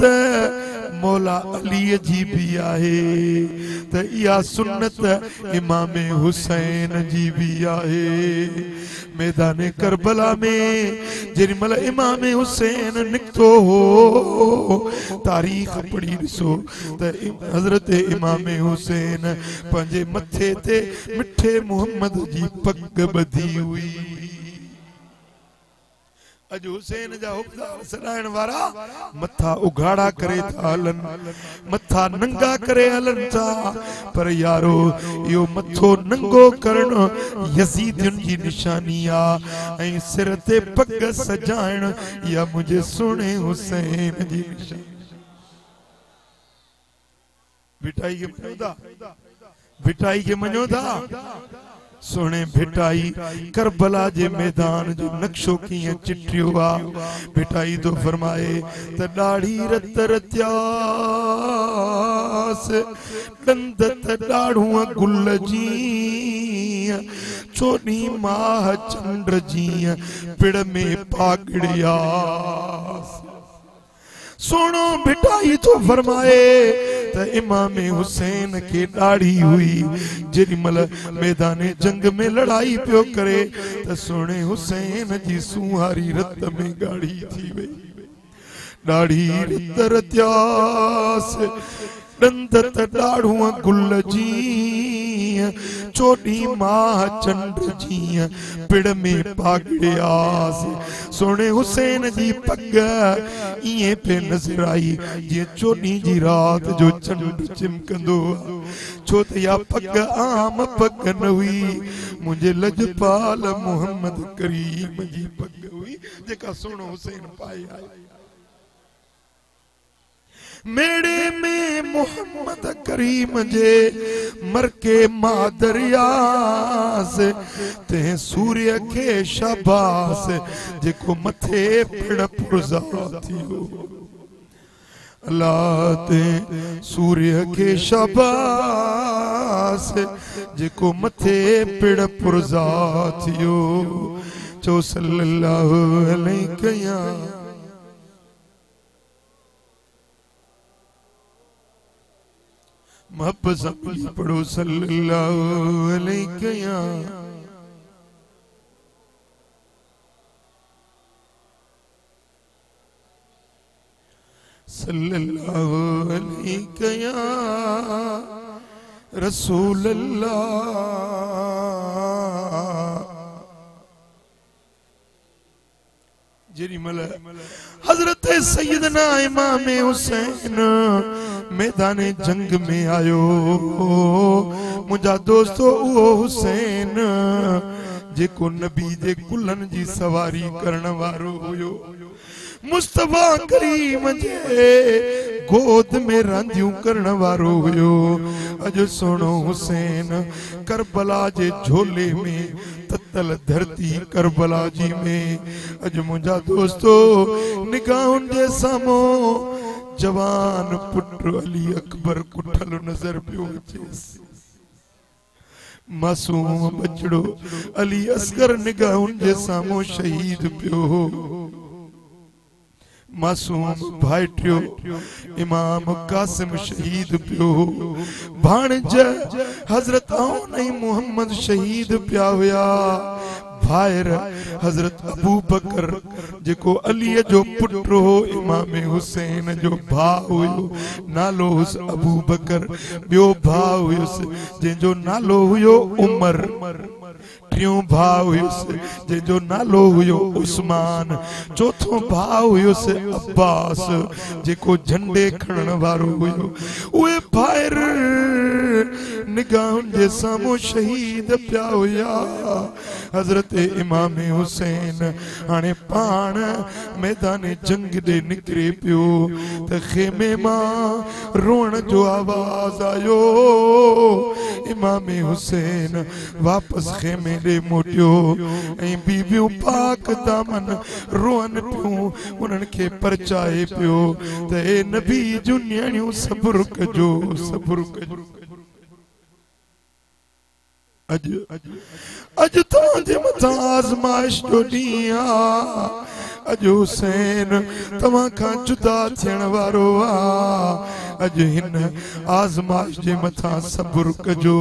मौला अली जी भी आहे त या सुन्नत इमाम हुसैन जी भी आहे मैदान करबला में जेमल इमाम हुसैन निकतो हो तारीख पढ़ी ॾिसो त हजरत इमाम हुसैन पंहिंजे मथे ते मिठे मोहम्मद जी पग ॿधी हुई अज हुसैन जा हुबदार सदाइण वारा मथा उघाड़ा करे था हलन मथा नंगा करे हलन था पर यारो यो मथो नंगो करण यजीदियुन जी निशानी आ ऐं सिर ते पग सजाइण या मुझे सुने हुसैन जी निशानी बिटाई के मञो था सोने भिटाई करबला जे मैदान जो नक्शो कीअं चिट्रियो आ भिटाई तो फरमाए त दाढ़ी रत रत्यास दंद त दाढ़ूअ गुल जी चोनी माह चंद्र जी पिड़ में पागड़ियास सोनो भिटाई तो फरमाए त इमाम हुसैन के दाढ़ी हुई जेमल मैदान जंग में लड़ाई पियो करे त सोने हुसैन जी सुहारी रत में गाड़ी थी वई दाढ़ी रत रत्यास दंद त दाढ़ूअ गुल जी चोटी माह चंद्र जी पिड़ में पागड़ियास सोने हुसैन जी पग इए पे नजर आई जे चोटी जी रात जो चंद्र चिमकंदो छो त या पग आम पग न हुई मुझे लजपाल मोहम्मद करीम जी पग हुई जेका सोनो हुसैन पाए आई मेड़े में मोहम्मद करीम जे मरके मादरियास ते सूर्य के शाबास जेको मथे पिड़ पुरजा थियो अल्लाह ते सूर्य के शाबास जेको मथे पिड़ पुरजा थियो चो सल्लल्लाहु अलैहि मोहब्बत से पढ़ो सल्लल्लाहु अलैहि सल्लल्लाहु अलैहि या रसूल अल्लाह जेरीमल हजरत सैयदना इमाम हुसैन मैदान जंग में आयो मुझा दोस्तों वो हुसैन जेको नबी जे कुलन जी सवारी करण वारो हुयो मुस्तफा करीम जे गोद में रांदियूं करण वारो हुयो अज सोनो हुसैन करबला जे झोले में ततल धरती करबला जी में अज मुझा दोस्तों निगाहुन जे सामो जवान पुत्र अली अकबर कुठल नजर पियो अचेस मासूम बचड़ो अली असगर निगाहुन जे सामो शहीद पियो मासूम भाइटियो इमाम कासिम शहीद पियो भाणज हजरत नहीं मोहम्मद शहीद पिया हुआ भायर हजरत अबू बकर जेको अली जो पुत्र हो इमाम हुसैन जो भा हुयो नालो हुस अबू बकर बियो भा हुयुस जेजो नालो हुयो उमर टियों भाउ हुयुसि जंहिंजो नालो हुयो उस्मान चौथों भाउ हुयुसि अब्बास जेको झंडे खणण वारो हुयो उहे भाइर निगाहुनि जे साम्हूं शहीद पिया हुया हजरत इमाम हुसैन हाणे पाण मैदान जंग ॾे निकिरे पियो त खेमे मां रोअण जो आवाज़ आयो इमाम हुसैन वापस खेमे ॾे मोटियो ऐं बीबियूं पाक दामन रोअन पियूं उन्हनि खे परचाए पियो त हे नबी जूं न्याणियूं सब्र कजो सब्र कजो अज तव्हांजे मथां आज़माइश जो ॾींहुं आहे अज हुसैन तव्हां खां जुदा थियण वारो आहे अज हिन आज़माइश जे मथां सब्र कजो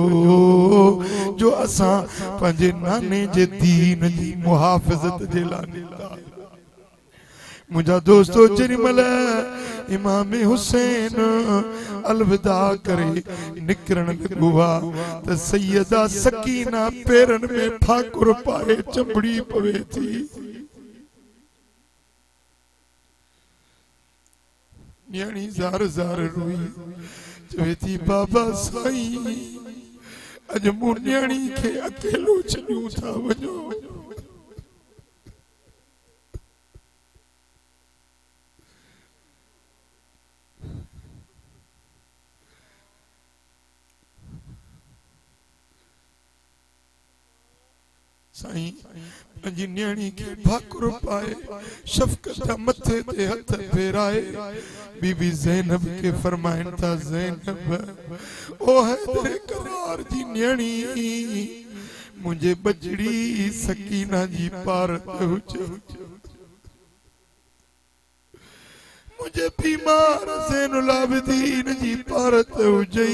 जो असां पंहिंजे नाने जे दीन जी मुहाफ़िज़त जे लाइ मुझा दोस्तों जेॾीमहिल इमाम हुसैन अलविदा करे निकिरण लॻो आहे त सैयदा सकीना पेरनि में ठाकुर पाए चंबड़ी पवे थी न्याणी ज़ार ज़ार रोई चवे थी बाबा साईं अॼु मूं न्याणी खे अकेलो छॾियूं था वञो साईं पंजी न्याणी के भाकुर पाए शफकत मथे ते हथ फेराए बीबी ज़ैनब के फरमाइन था ज़ैनब ओ है तेरे करार जी न्याणी मुझे बजड़ी सकीना जी पारत हुजे मुझे बीमार ज़ैनुल आबिदीन जी पारत हुजे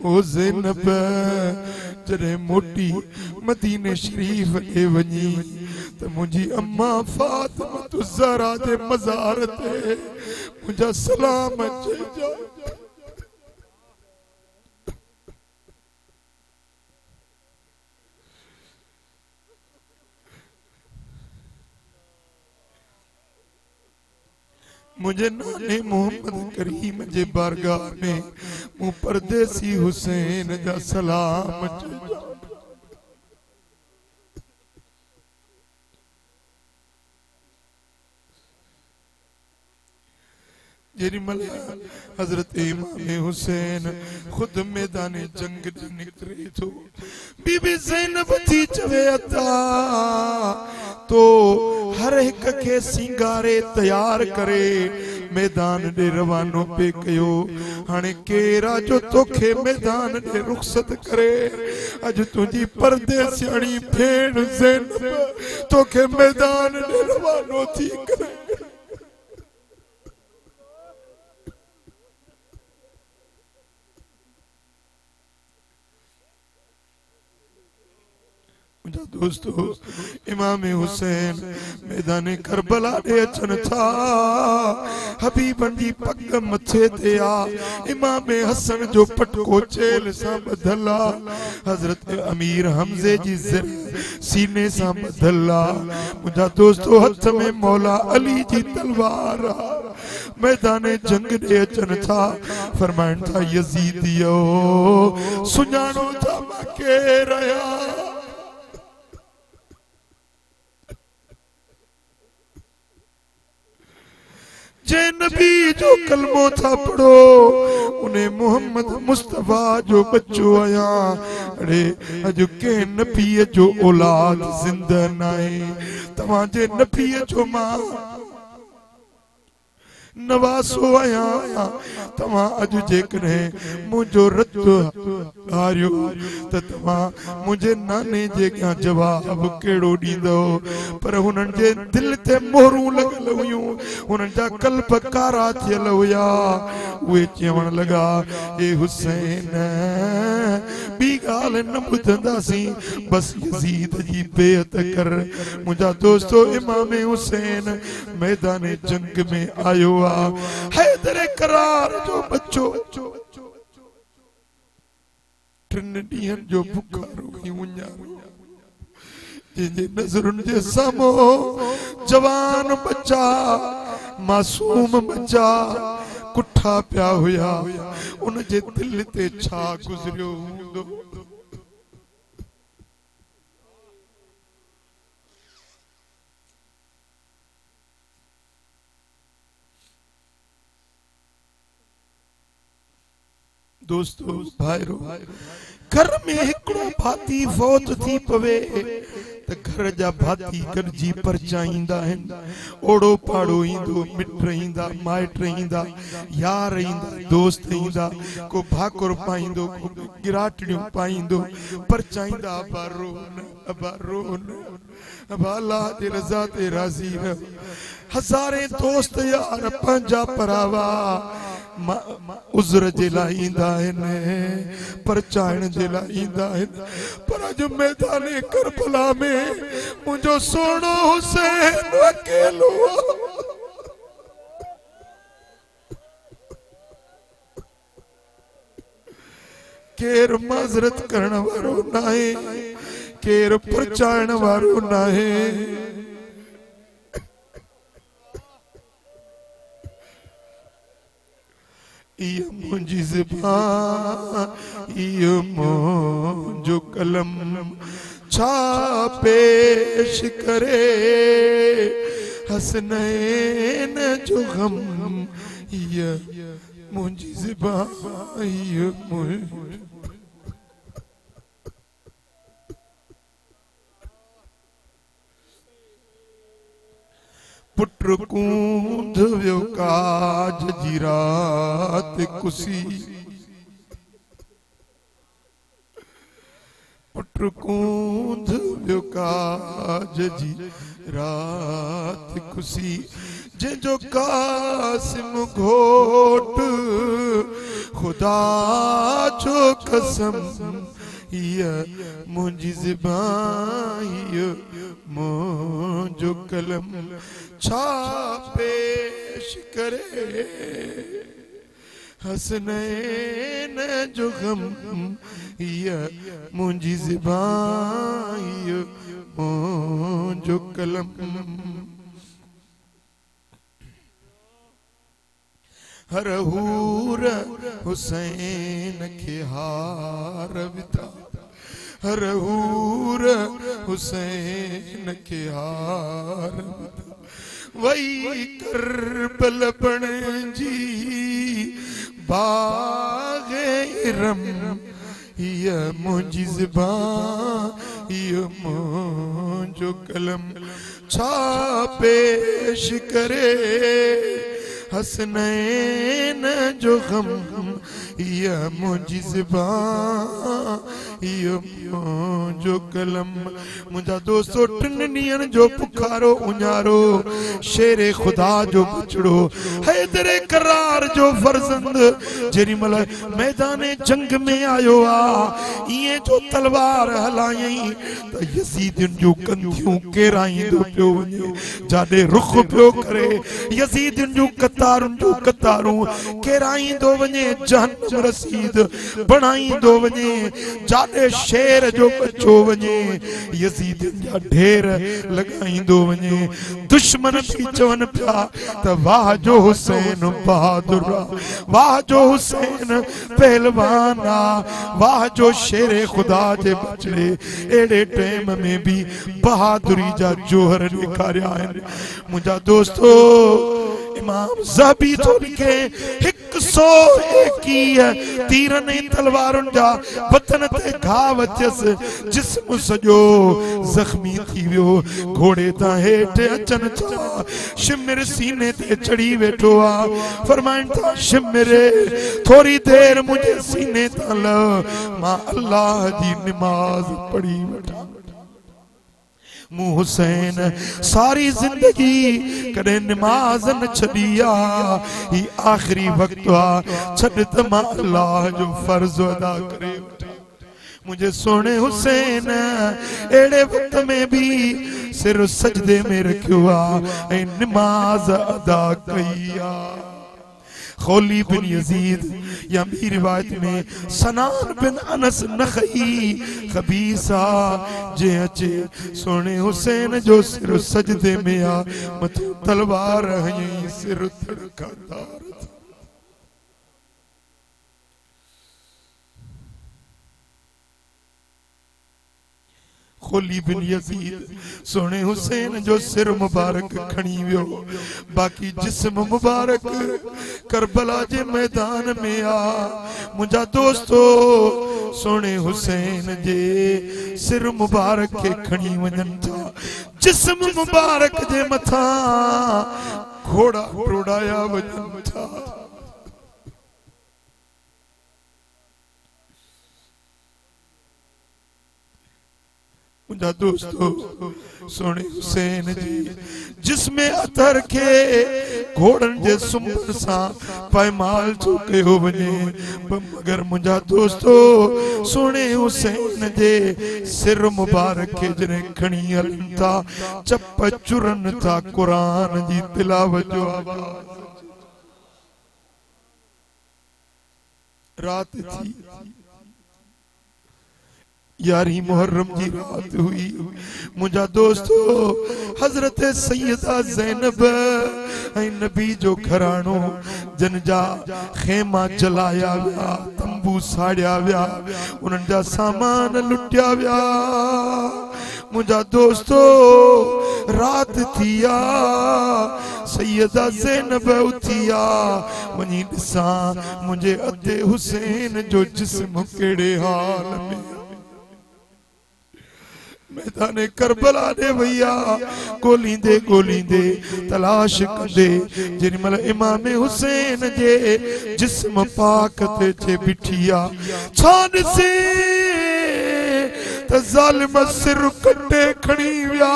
ओ ज़ैनब जरे मोटी मदीने शरीफ के वनी तो मुझी अम्मा फातिमा तो ज़हरा दे मज़ार ते मुझा सलाम अचे जा मुझे नाने मोहम्मद करीम जे बारगाह में मु परदेसी हुसैन जा सलाम अचे जेरीमल हजरत इमाम हुसैन खुद मैदान जंग निकले तो बीबी ज़ैनब थी चवे अता तो हर एक के सिंगारे तैयार करे मैदान दे रवानो पे कयो हाने केरा जो तोखे मैदान दे रुखसत करे अज तुझी परदेसियाणी भेण ज़ैनब तोखे मैदान दे रवानो थी करे दोस्तों इमाम हुसैन मैदान करबला दे अचन था हबीबन जी पग मथे ते आ इमाम हसन जो पटको चेल सा बदला हजरत अमीर हमजे जी सीने सा बदला मुझा दोस्तों हथ में मौला अली जी तलवार मैदान जंग दे अचन था फरमाइन था यजीदियो सुजानो था के रहा जे नबी जो कलमो था पढ़ो उन्हें मोहम्मद मुस्तफा जो बच्चो आया अरे अज के नबी जो औलाद जिंदा नाए तवाजे नबी जो मां नवासो आया तवा अज जेकने मुझो रत हारियो त तवा मुझे नाने जे क्या जवाब केड़ो दींदो पर हुनन जे दिल ते मोहरूं लगल हुयूं हुनन जा कल्ब कारा थियल हुया वे चवण लगा ए हुसैन बी गाल न बुधंदासी बस यजीद जी बेअत कर मुझा दोस्तों इमाम हुसैन मैदान जंग में आयो हैदर करार जो बच्चो टिन ॾींहंनि जो भुखा रोगी मुंहिंजा जंहिंजे नज़रुनि जे साम्हूं जवान बच्चा मासूम बच्चा कुठा पिया हुया उन जे दिल ते छा गुज़रियो हूंदो दोस्तों भाईरो घर में हिकड़ो भाती फौत थी पवे त घर जा भाती गॾिजी परचाईंदा आहिनि ओड़ो पाड़ो ईंदो मिट ईंदा माइट ईंदा यार ईंदा दोस्त ईंदा को भाकुर पाईंदो को गिराटड़ियूं पाईंदो परचाईंदा अबारोन अबाला जे रज़ा ते राज़ी रह हज़ारे दोस्त यार पंहिंजा परावा उज़र जे लाइ ईंदा आहिनि परचाइण जे लाइ ईंदा आहिनि पर अॼु मैदान करबला में मुंहिंजो सोनो हुसैन अकेलो केर माज़रत करण वारो नाहे केर परचाइण वारो नाहे ये मुझी ज़बान ये मुझो कलम छा पेश करे हसनैन जो गम ये मुझी ज़बान ये मुझ पुत्र कूंद वियो काज जी रात कुसी पुत्र कूंद वियो काज जी रात कुसी जे जो कासिम घोट खुदा जो कसम ये मुझी ज़बान ये मुझो कलम छा पेश करे हसनैन जो गम ये मुझी ज़बान ये मुझो कलम हर हूर हुसैन के हार विता हर हूर हुसैन के हार विता वही करबल बण जी बाग़े इरम ये मुझी ज़बान ये मुझो कलम छा पेश करे हसनैन जो गम ये मुझी ज़बान ये मुझो कलम मुझा दोस्तों टिन जो पुकारो उन्यारो शेरे खुदा जो बचड़ो हैदरे करार जो फर्जंद जेरी मल मैदाने जंग में आयो आ ये जो तलवार हलाई त यजीदिन जो कंधियों केराई दो पियो वने जादे रुख पियो करे यजीदिन जो कतारूं केराई दो वने जहन्नम रसीद बनाई दो वने जादे शेर जो बचो वने यजीद जा ढेर लगाई दो वने दुश्मन भी चवन पिया त वाह जो हुसैन बहादुर वाह जो हुसैन पहलवाना वाह जो शेरे खुदा जे बचड़े एड़े टाइम में भी बहादुरी जा जोहर निखारिया आहिनि मुझा दोस्तों इमाम ज़हबी तो लिखे 121 तीरन तलवारुन जा बतन ते घाव अचस जिस्म सजो जख्मी थी वियो घोड़े ता हेठ अचन था शिमिर सीने ते चढ़ी वेठो आ फरमाइन था शिमिरे थोड़ी देर मुझे सीने ता ल मां अल्लाह जी नमाज पढ़ी वठा मुँह हुसैन सारी जिंदगी कदे नमाज न छड़िया ही आखिरी वक्त आ छड़ त मां अल्लाह जो फर्ज अदा करे मुझे सोने हुसैन एड़े वक्त में भी सिर सजदे में रखियो आ ऐं नमाज अदा कईया खौली बिन यजीद या भी रिवायत में सनान बिन अनस नखई खबीसा जे अचे सोने हुसैन जो सिर सजदे में आ मत तलवार हई सिर तड़कादार खोली बिन यजीद सोने हुसैन जो सिर मुबारक खणी वियो बाकी जिस्म मुबारक करबला जे मैदान में आ मुझा दोस्तों सोने हुसैन जे सिर मुबारक के खणी वजन था जिस्म मुबारक जे मथा घोड़ा उड़ाया वजन था मुझा दोस्तों सोने हुसैन जी जिसमें अतर के घोड़न जे सुंबर सा पैमाल चुके हो वने मगर मुझा दोस्तों सोने हुसैन जे सिर मुबारक के जने खणी हलन था चप चुरन था कुरान जी तिलावत जो आवाज रात थी यारी मुहर्रम की रात हुई मुझा दोस्तों हजरत सैयदा ज़ैनब नबी जो घरानो जन जा खेमा जलाया विया तंबू साड़िया विया उन्हनि जा सामान लुटिया विया मुझा दोस्तों रात थिया सैयदा ज़ैनब उथिया वनी दिसा मुझे अदे हुसैन जो जिस्म केड़े हाल में मैदाने करबला दे भैया गोलींदे तलाश कंदे जिन मल इमाम हुसैन जे जिस्म पाक ते चे बिठिया छान से त जालिम सिर कटे खणी विया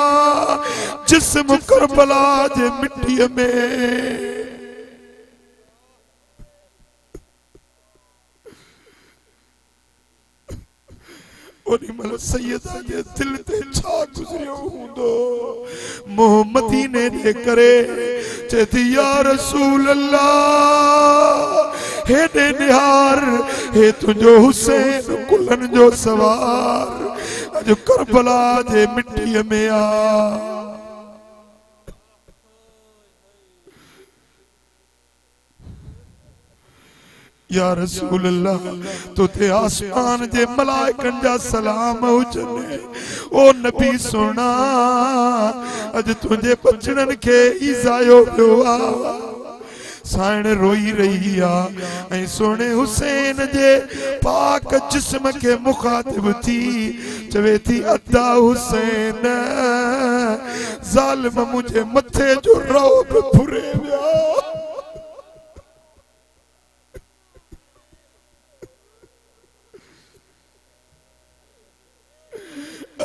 जिस्म करबला जे मिट्टी में मल सैयदा जे दिल ते छा गुजरियो हुंदो मोहम्मदी ने जे करे चेती या रसूल अल्लाह हे दे निहार हे तुझो हुसैन कुलन जो सवार अज करबला जे मिट्टी में आ या रसूल अल्लाह तो ते आसमान जे मलाइकन जा सलाम हुजने ओ नबी सोना अज तुझे बचड़न के इजायो पियो साइण रोई रही आ सोने हुसैन जे पाक जिस्म के मुखातिब थी चवे थी अद्दा हुसैन जालिम मुझे मथे जो रौब फुरे विया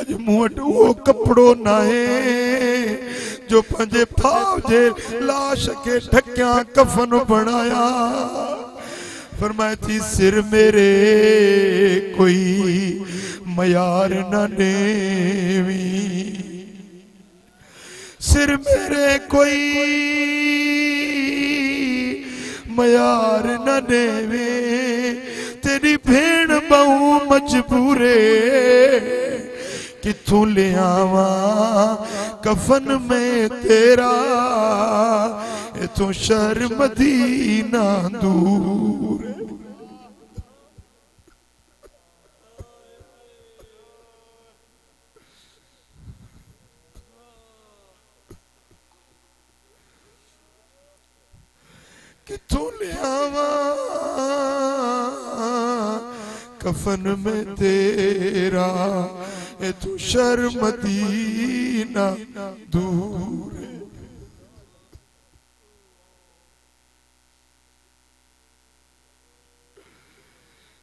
अज मुट वो कपड़ो नाहे जो पंजे भाव जे लाश के ढक्या कफन बनाया फरमाए थी सिर मेरे कोई मयार न नेवी सिर मेरे कोई मयार न नेवे तेरी भेण बहु मजबूरे किथों ले आवा कफन में तेरा इथों शहर मदीना दूर किथों ले आवा कफन में तेरा ए तू शर्मदीना दूर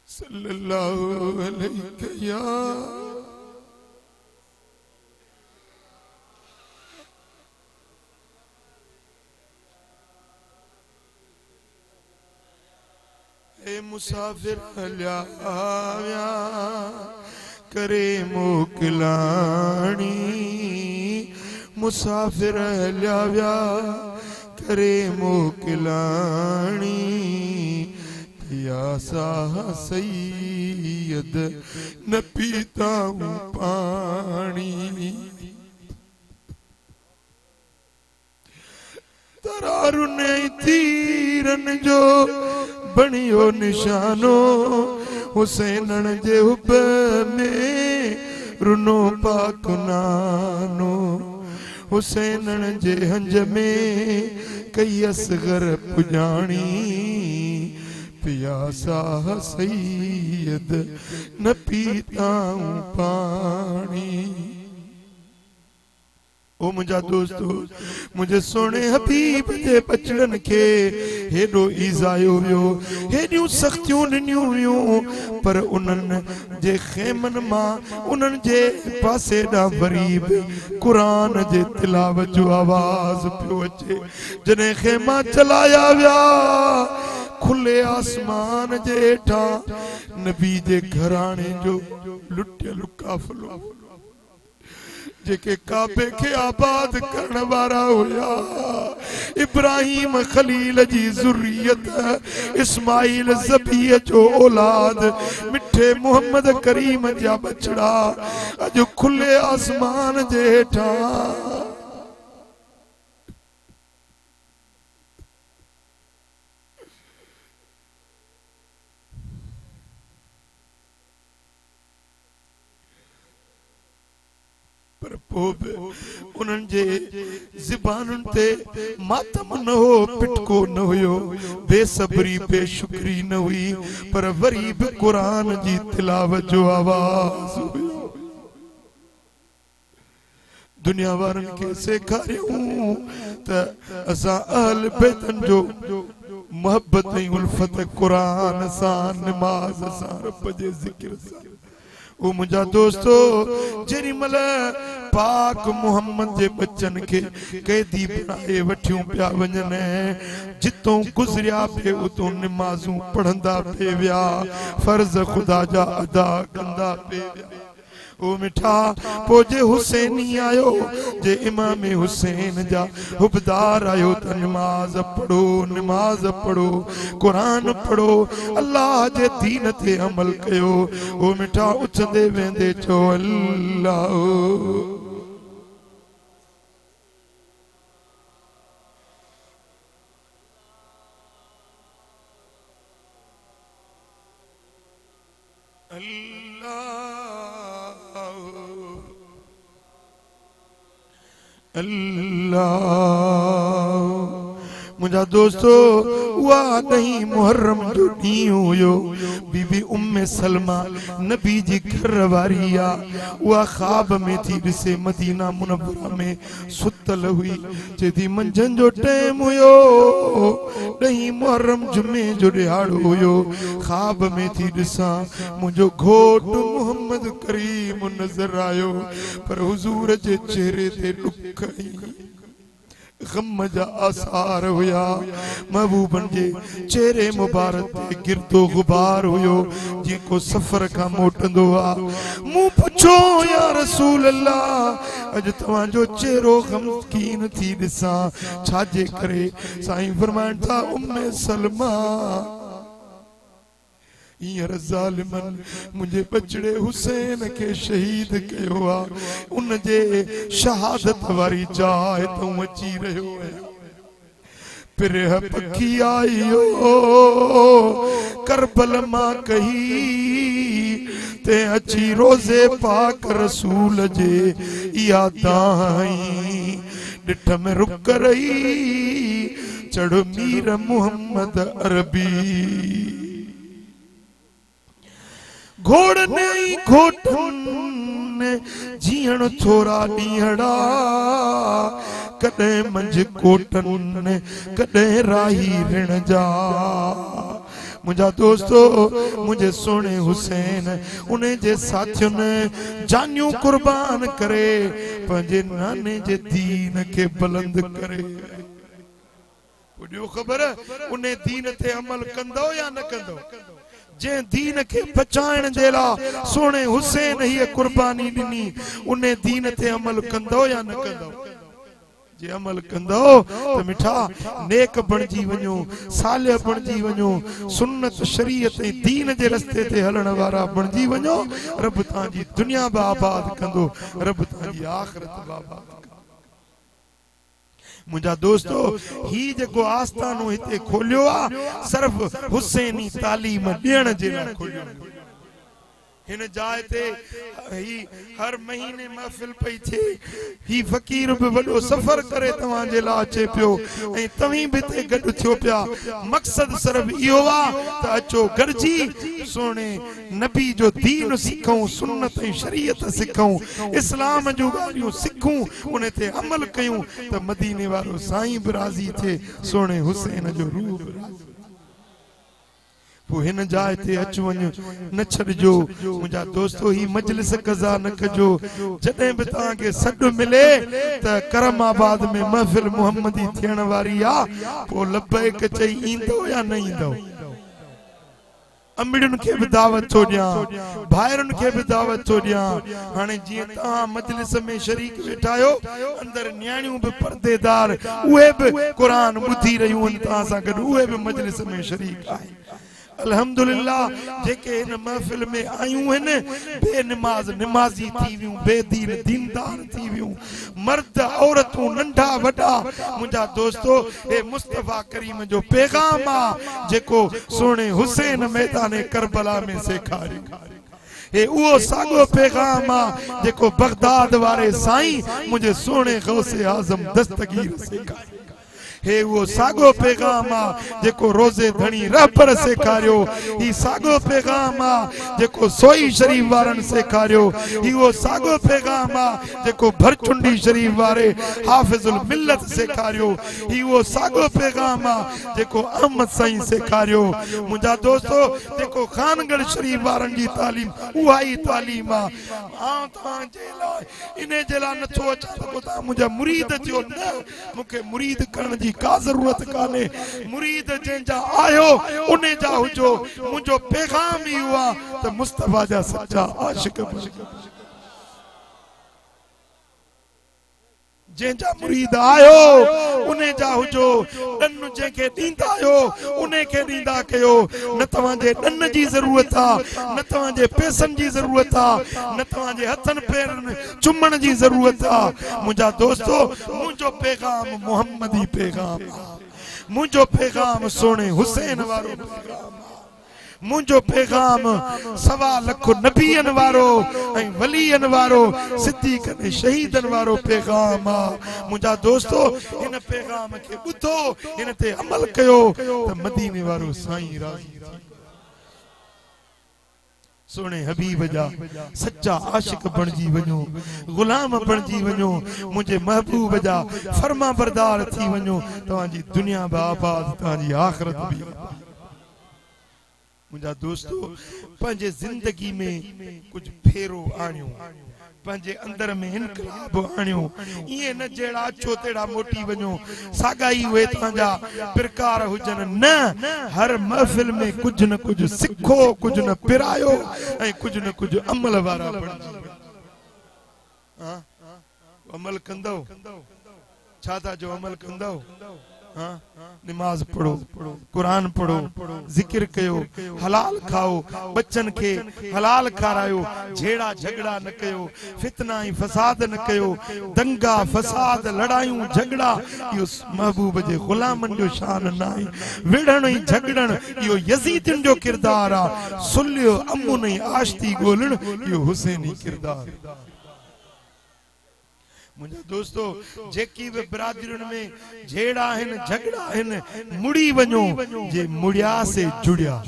सल्लल्लाहु अलैहि या ए मुसाफिर हल्या करे मोकलानी मुसाफिर हल्या करे मोकलानी या साह सैयद न पीता हूँ पानी तरारुन तीरन जो बनियो निशानो हुसैनन जे हुब में रुनो पाक नानो हुसैनन जे हंज में कई असगर पुजानी प्यासा सैयद न पीता हूँ पानी ओ मुझा दोस्तों मुझे सोने हबीब जे बचड़न के हेडो ईज़ायो वियो हेडियूं सख्तियूं ॾिनियूं हुयूं पर उन्हनि जे खेमन मां उन्हनि जे पासे ॾांहुं वरी बि क़ुरान जे तिलावत जो आवाज़ पियो अचे जॾहिं खेमा चलाया विया खुले आसमान जे हेठां नबी जे घराणे जो लुटियल काफ़िलो जेके काबे के आबाद करने वाला हुया इब्राहिम खलील जी ज़ुर्रियत इस्माइल ज़बी जो औलाद मिठे मोहम्मद करीम जा बचड़ा अज खुले आसमान जे हेठां उन्हनि जे ज़बानुन ते मातम न हो पिटको न हुयो बेसब्री बेशुक्री न हुई पर वरी भी कुरान जी तिलावत जो आवाज़ हुयो दुनिया वारन के सेखारियूं त असां अहल बैतन जो मोहब्बत ऐं उल्फत कुरान सां नमाज सां रब जे ज़िक्र सां ओ मुंहिंजा दोस्तो जेरी मल पाक मोहम्मद जे बच्चन के कैदी बनाए वठियूं पिया वञन जितों गुज़रिया पे उतों नमाज़ूं पढ़ंदा पे विया फर्ज खुदा जा अदा कंदा पे विया ओ मिठा पो जे हुसैनी आयो जे इमाम हुसैन जा हुबदार आयो त नमाज पढ़ो कुरान पढ़ो अल्लाह जे दीन ते अमल कयो ओ मिठा उछंदे वेंदे चो अल्लाह अल्लाह मुझा दोस्तो वा नहीं मुहर्रम जो ॾींहुं हुयो बीबी उम्मे सलमा नबी जी घर वारी आ वा ख्वाब में थी ॾिसे मदीना मुनव्वरा में सुतल हुई चेती मंझंदि जो टाइम हुयो ॾहीं मुहर्रम जुमे जो ॾिहाड़ो हुयो ख्वाब में थी ॾिसां मुंहिंजो घोट मोहम्मद करीम नज़र आयो पर हुजूर जे चेहरे ते ॾुख गम जा आसार हुया महबूबन जे चेहरे मुबारक ते गिरदो गुबार हुयो जेको सफर का मोटंदो आ मूं पुछो या रसूल अल्लाह अज तवां जो चेहरो गमकीन थी दिसां छाजे करे साईं फरमाइण था उम्मे सलमा ईयर ज़ालिमन मुझे बचड़े हुसैन के शहीद कयो आ उन जे शहादत वारी जाए तू अची रहियो है पिरह पखी आयो करबल मां कही ते अची रोज़े पाक रसूल जे या दाई डिठ में रुक रही चढ़ मीर मोहम्मद अरबी घोड़ने घोटन जीअण थोरा ॾींहड़ा कॾहिं मंझि कोटन कॾहिं राही रिण जा मुझा दोस्तो मुझे सोने हुसैन उन्हें जे साथियुनि जानियूं कुर्बान करे पंहिंजे नाने जे दीन के बुलंद करे ख़बर उन्हें दीन ते अमल कंदो या न कंदो जे दीन के बचाइण जे लाइ सोने हुसैन ही कुर्बानी ॾिनी उन दीन ते अमल कंदो या न कंदो जे अमल कंदो त मिठा नेक बणजी वञो सालिह बणजी वञो सुन्नत शरीयत ऐं दीन जे रस्ते ते हलण वारा बणजी वञो रब तव्हांजी दुनिया बि आबाद कंदो रब तव्हांजी आख़िरत बि आबाद कंदो मुझा दोस्तो ही जेको आस्थानो हिते खोलियो आ सिर्फ हुसैनी तालीम ॾियण जे लाइ खोलियो हिन जाइ ते ही हर महीने महफिल पई थे ही फकीर भी वडो सफर करे तवां जे लाइ अचे पियो ऐं तव्हीं भी ते गॾु थियो पिया मक़सद सिर्फ इहो आ त अचो गॾिजी सोने नबी जो दीन सिखूं सुन्नत ऐं शरीयत सिखूं इस्लाम जो ॻाल्हियूं सिखूं उन ते अमल कयूं त मदीने वारो साईं बि राज़ी थिए सोने हुसैन जो रूह बि राज़ी हिन जाइ ते अच वञ न छॾिजो मुंहिंजा दोस्तो ही मजलिस कज़ा न कजो जॾहिं बि तव्हांखे सॾु मिले त करमाबाद में महफ़िल मुहम्मदी थियण वारी आ पोइ लबैक चई ईंदो या न ईंदो अमड़ियुनि खे भी दावत थो ॾियां भाइरुनि खे भी दावत थो ॾियां हाणे जीअं तव्हां मजलिस में शरीक वेठा आहियो अंदर न्याणियूं भी पर्देदार उहे भी क़ुरान ॿुधी रहियूं आहिनि तव्हां सां गॾु उहे भी मजलिस में शरीक आहिनि अल्हम्दुलिल्लाह जेके इन महफिल में आयूं हैं बेनमाज नमाजी थी वियूं बेदीन दीनदार थी वियूं मर्द औरतूं नंढा वडा मुंहिंजा दोस्तो ए मुस्तफा करीम जो पैगाम आ जेको सोने हुसैन मैदान करबला में सेखारी ए उहो साॻो पैगाम आ जेको बगदाद वारे साईं मुंहिंजे सोने गौसे आज़म दस्तगीर सेखारी हे वो सागो पैगाम आ जेको रोजे धणी रहबर सेखारियो ही सागो पैगाम आ जेको सोई शरीफ वारन सेखारियो ही वो सागो पैगाम आ जेको भरचुंडी शरीफ वारे हाफिजुल मिल्लत सेखारियो ही वो सागो पैगाम आ जेको अहमद साईं सेखारियो मुंजा दोस्तो जेको खानगढ़ शरीफ वारन जी तालीम उहा ही तालीम आ तां जे लाइ इने जे लाइ नथो अचा त ता मुंजा मुरीद थियो न मुखे मुरीद करण जी का जरूरत काने मुरीद जंहिंजा आयो उन्हें जा हुजो मुंहिंजो पैगाम ही हुआ त मुस्तफा जा सच्चा आशिक जंहिंजा मुरीद आयो उन्हें जा हुजो डन जंहिंखे ॾींदा आयो उन्हें खे ॾींदा कयो न तव्हांजे डन जी ज़रूरत आहे न तव्हांजे पैसनि जी ज़रूरत आहे न तव्हांजे हथनि पेरनि चुमण जी ज़रूरत आहे मुंहिंजा दोस्तो मुंहिंजो पैगाम मुहम्मदी पैगाम आहे मुंहिंजो पैगाम सोने हुसैन वारो पैगाम मुंहिंजो पैगाम सवा लख नबियन वारो ऐं वलियन वारो सिद्दीक़न शहीदन वारो पैगाम आ मुंहिंजा दोस्तो इन पैगाम खे ॿुधो इन ते अमल कयो त मदीने वारो साईं राज़ी सोने हबीब जा सच्चा आशिक बणजी वञो गुलाम बणजी वञो मुंहिंजे महबूब जा फर्मा बरदार थी वञो तव्हांजी दुनिया बि आबाद तव्हांजी आख़िरत बि मुंहिंजा दोस्तो पंहिंजे ज़िंदगी में कुछ फेरो आणियो पंहिंजे अंदर में इनकलाब आणियो ईअं न जहिड़ा अचो तहिड़ा मोटी वञो साॻाई उहे तव्हांजा प्रकार हुजनि न हर महफ़िल में कुझु न कुझु सिखो कुझु न पिरायो ऐं कुझु न कुझु अमल वारा बणिजी अमल कंदव छा था जो अमल कंदव नमाज पढ़ो कुरान पढ़ो जिक्र कयो हलाल खाओ बच्चन के हलाल खारायो झेड़ा झगड़ा न कयो फितना ही फसाद न कयो दंगा फसाद लड़ायूं झगड़ा यो महबूब जे गुलामन जो शान नाई विड़न ही झगड़न यो यजीदन जो किरदार आ सुलियो अमुन ही आश्ती गोलन यो हुसैनी किरदार मुझे दोस्तों जेकी भी बिरादरियों में झेड़ा हैं झगड़ा हैं मुड़ी वनो जे मुड़िया से जुड़िया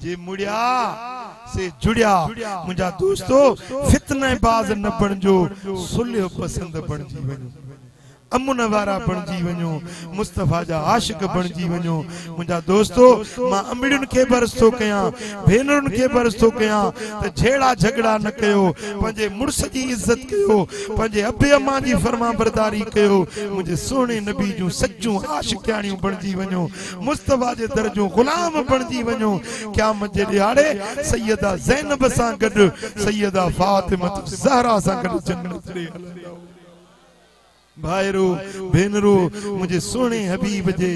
जे मुड़िया से जुड़िया मुझा दोस्तों फितने बाज न बनजो सुलियो पसंद बनजी वनो अमुन वारा बणजी वञो मुस्तफा जा आशिक बणजी वञो मुंहिंजा दोस्तो मां अमड़ियुनि खे बरसतो कयां भेनरुनि खे बरसतो कयां त झेड़ा झगड़ा न कयो पंहिंजे मुड़स जी इज्जत कयो पंहिंजे अबे अम्मा जी फर्मा बरदारी कयो मुंहिंजे सोने नबी जूं सचूं आशिकियाणियूं बणजी वञो मुस्तफा जे दर जूं गुलाम बणजी वञो क़यामत जे ॾियारे सैयदा ज़ैनब सां गॾु सैयदा फातिमा ज़हरा सां गॾु जन्नत ॾे हलंदा भाईरो भेनरो मुझे सोने हबीब जे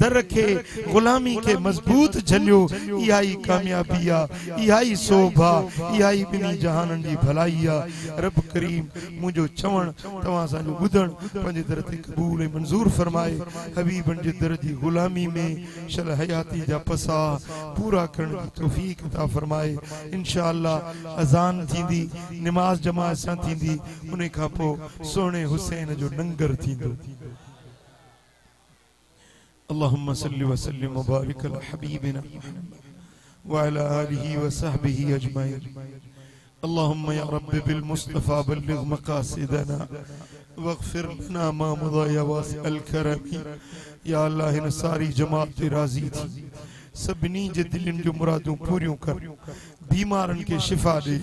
दर के गुलामी के मजबूत झलियो इहा ही कामयाबी आ इहा ही शोभा इहा ही बिनी जहानन जी भलाई आ रब करीम मुझो चवण तवा सा जो बुधण पंजे दर ते कबूल ऐं मंजूर फरमाए हबीबन जे दर जी गुलामी में शल हयाती जा पसा पूरा करण की तौफीक अता फरमाए इंशाअल्लाह अजान थींदी नमाज जमात सां थींदी उन खां पोइ सोने हुसैन जो लंगर थींदो अल्लाहुम्मा सल्लि व सल्लिम व बारिक अला हबीबिना व अला आलिहि व सहबिहि अजमईन अल्लाहुम्मा या रब्बी बिल मुस्तफा बल्लिग मकासिदना वगफिर लना मा मदा या वासिअल करमी या अल्लाह इन सारी जमात ते राजी थी सबनी जे दिलन जो मुरादों पूरियों कर बीमारन के शिफा दे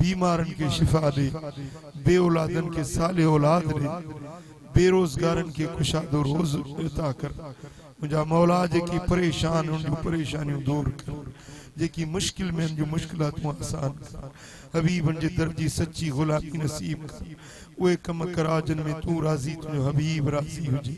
बीमारन के शिफा दे बे औलादन के साले औलाद दे बेरोजगारन के कुशादो रोज अता कर मुझा मौला जेकी परेशान उन परेशानियों दूर कर जेकी मुश्किल में जो मुश्किलात आसान कर हबीबन जे दर्जी सच्ची गुलामी नसीब कर वे कम कराजन में तू राजी तुझो हबीब राजी हुजे